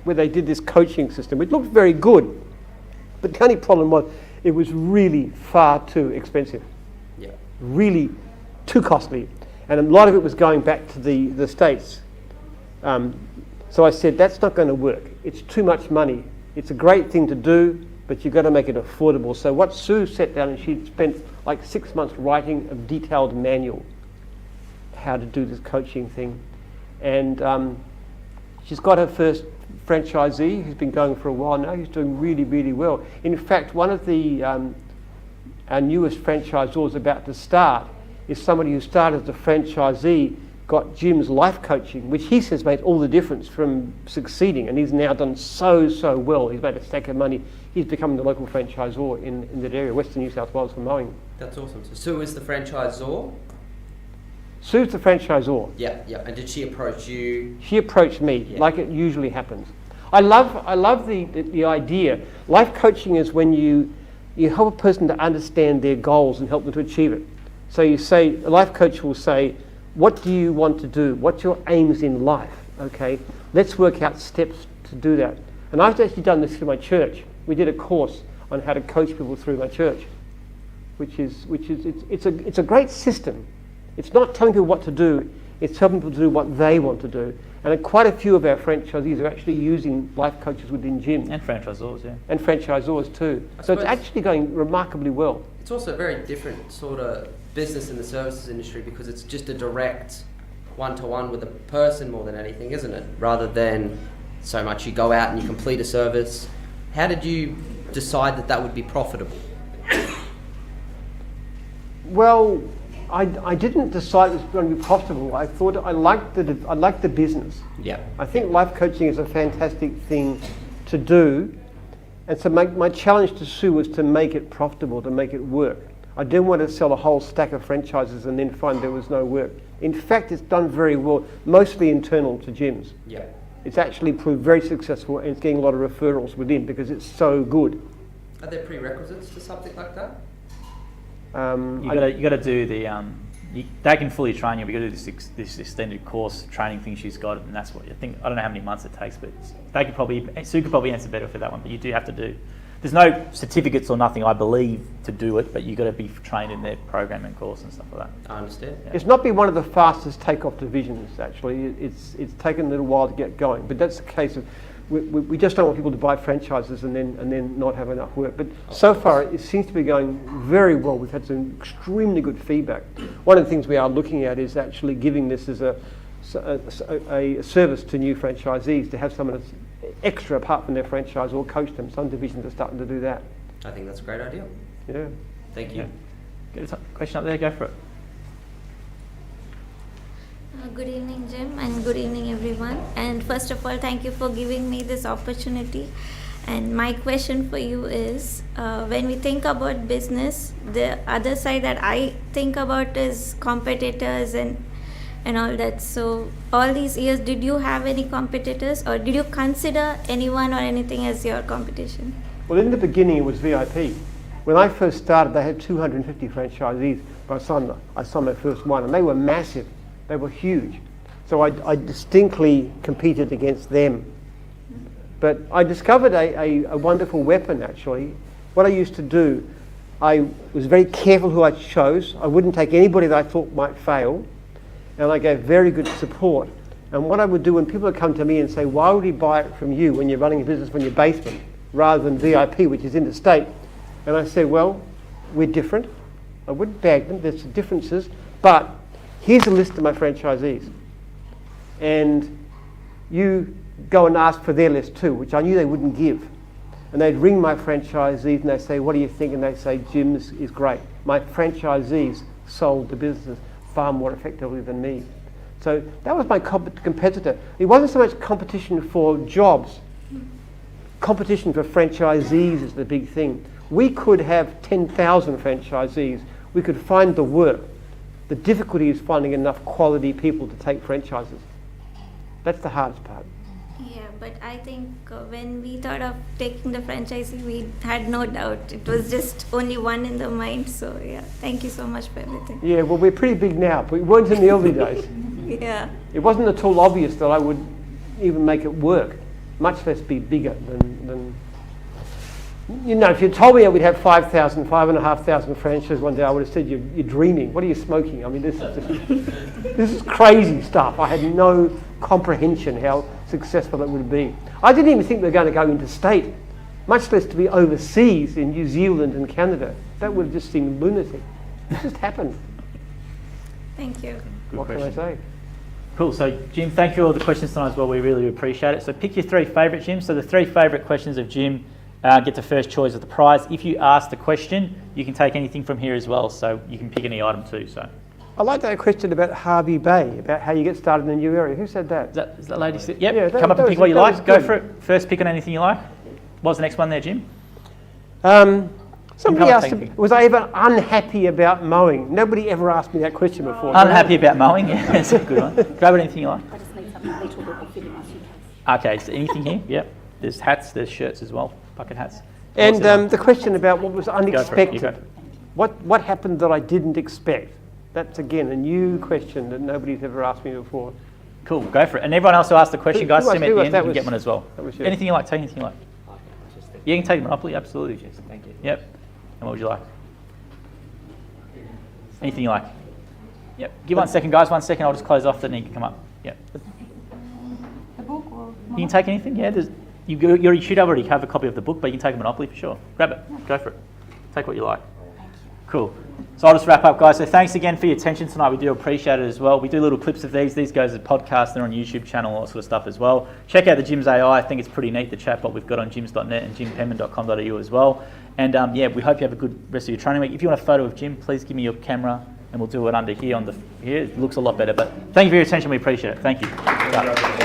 where they did this coaching system, which looked very good. But the only problem was it was really far too expensive. Yeah. Really too costly. And a lot of it was going back to the States. So I said, that's not going to work. It's too much money. It's a great thing to do, but you've got to make it affordable. So what Sue sat down, and she spent like 6 months writing a detailed manual how to do this coaching thing. And she's got her first franchisee who's been going for a while now. He's doing really, really well. In fact, one of our newest franchisors about to start is somebody who started as a franchisee, got Jim's life coaching, which he says made all the difference from succeeding, and he's now done so well. He's made a stack of money. He's become the local franchisor in that area, Western New South Wales, for mowing. That's awesome. So Sue is the franchisor? Sue's the franchisor. Yeah. And did she approach you? She approached me, like it usually happens. I love the idea. Life coaching is when you help a person to understand their goals and help them to achieve it. So you say, a life coach will say, what do you want to do? What's your aims in life? Okay, let's work out steps to do that. And I've actually done this through my church. We did a course on how to coach people through my church, it's a great system. It's not telling people what to do. It's helping people to do what they want to do. And quite a few of our franchisees are actually using life coaches within gyms. And franchisors, yeah. And franchisors too. So it's actually going remarkably well. It's also a very different sort of business in the services industry because it's just a direct one-to-one with a person more than anything, isn't it? Rather than so much you go out and you complete a service. How did you decide that that would be profitable? Well, I didn't decide it was going to be profitable. I thought I liked the business. Yeah. I think life coaching is a fantastic thing to do, and so my challenge to Sue was to make it profitable, to make it work. I didn't want to sell a whole stack of franchises and then find there was no work. In fact, it's done very well, mostly internal to gyms. Yeah. It's actually proved very successful, and it's getting a lot of referrals within because it's so good. Are there prerequisites to something like that? You got to do the. They can fully train you. We got to do this extended course training thing she's got, and that's what I think. I don't know how many months it takes, but Sue could probably answer better for that one. But you do have to do. There's no certificates or nothing, I believe, to do it, but you got to be trained in their program and course and stuff like that. I understand. Yeah. It's not been one of the fastest take-off divisions. Actually, it's taken a little while to get going. But that's the case of. We just don't want people to buy franchises and then not have enough work. But so far, it seems to be going very well. We've had some extremely good feedback. One of the things we are looking at is actually giving this as a service to new franchisees to have someone that's extra apart from their franchise or coach them. Some divisions are starting to do that. I think that's a great idea. Yeah. Thank you. Yeah. Get a question up there, go for it. Good evening, Jim, and good evening, everyone. And first of all, thank you for giving me this opportunity. And my question for you is, when we think about business, the other side that I think about is competitors and all that. So all these years, did you have any competitors, or did you consider anyone or anything as your competition? Well, in the beginning, it was VIP. When I first started, they had 250 franchisees. By the time I saw my first one, and they were massive. They were huge. So I distinctly competed against them. But I discovered a wonderful weapon, actually. What I used to do, I was very careful who I chose. I wouldn't take anybody that I thought might fail. And I gave very good support. And what I would do when people would come to me and say, why would we buy it from you when you're running a business from your basement rather than VIP, which is interstate? And I said, well, we're different. I wouldn't bag them. There's differences. But here's a list of my franchisees. And you go and ask for their list too, which I knew they wouldn't give. And they'd ring my franchisees and they'd say, what do you think? And they'd say, Jim's is great. My franchisees sold the business far more effectively than me. So that was my competitor. It wasn't so much competition for jobs. Competition for franchisees is the big thing. We could have 10,000 franchisees. We could find the work. The difficulty is finding enough quality people to take franchises. That's the hardest part. Yeah, but I think when we thought of taking the franchisee, we had no doubt. It was just only one in the mind. So yeah, thank you so much for everything. Yeah, well, we're pretty big now, but we weren't in the early days. Yeah. It wasn't at all obvious that I would even make it work, much less be bigger than you know, if you told me I would have 5,500 franchises one day, I would have said, you're dreaming. What are you smoking? I mean, this is crazy stuff. I had no comprehension how successful it would be. I didn't even think we were going to go interstate, much less to be overseas in New Zealand and Canada. That would have just seemed lunatic. It just happened. Thank you. What can I say? Cool. So, Jim, thank you for all the questions tonight as well. We really appreciate it. So pick your three favourite, Jim. So the three favourite questions of Jim get the first choice of the prize. If you ask the question, you can take anything from here as well. So you can pick any item too. So I'd like that question about Harvey Bay, about how you get started in a new area. Who said that? Is that lady? Yep. Yeah, Come up and pick what you like. Go good. for it. First, pick on anything you like. What was the next one there, Jim? Somebody asked, was I ever unhappy about mowing? Nobody ever asked me that question before. Unhappy about mowing? Yeah, that's a good one. Grab it, anything you like. I just need something a little bit to fit in my suitcase. Okay, so anything here? Yep. There's hats, there's shirts as well, bucket hats. And the question about what was unexpected. Go for it. What happened that I didn't expect? That's, again, a new question that nobody's ever asked me before. Cool, go for it. And everyone else who asked the question, guys, Who see me at the was- end, that you can was- get one as well. that was you. Anything you like, take anything you like. You can take Monopoly, absolutely. Thank you. Yep. And what would you like? Anything you like. Yep. Give 1 second, guys. 1 second. I'll just close off, then you can come up. Yep. The book or You can take anything. Yeah. You should already have a copy of the book, but you can take a Monopoly for sure. Grab it. Go for it. Take what you like. Cool. So I'll just wrap up, guys. So thanks again for your attention tonight. We do appreciate it as well. We do little clips of these. These goes as podcasts. They're on YouTube channel, all that sort of stuff as well. Check out the Gyms AI. I think it's pretty neat, the chatbot we've got on gyms.net and jimpenman.com.au as well. And yeah, we hope you have a good rest of your training week. If you want a photo of Jim, please give me your camera and we'll do it under here. Here, it looks a lot better. But thank you for your attention. We appreciate it. Thank you.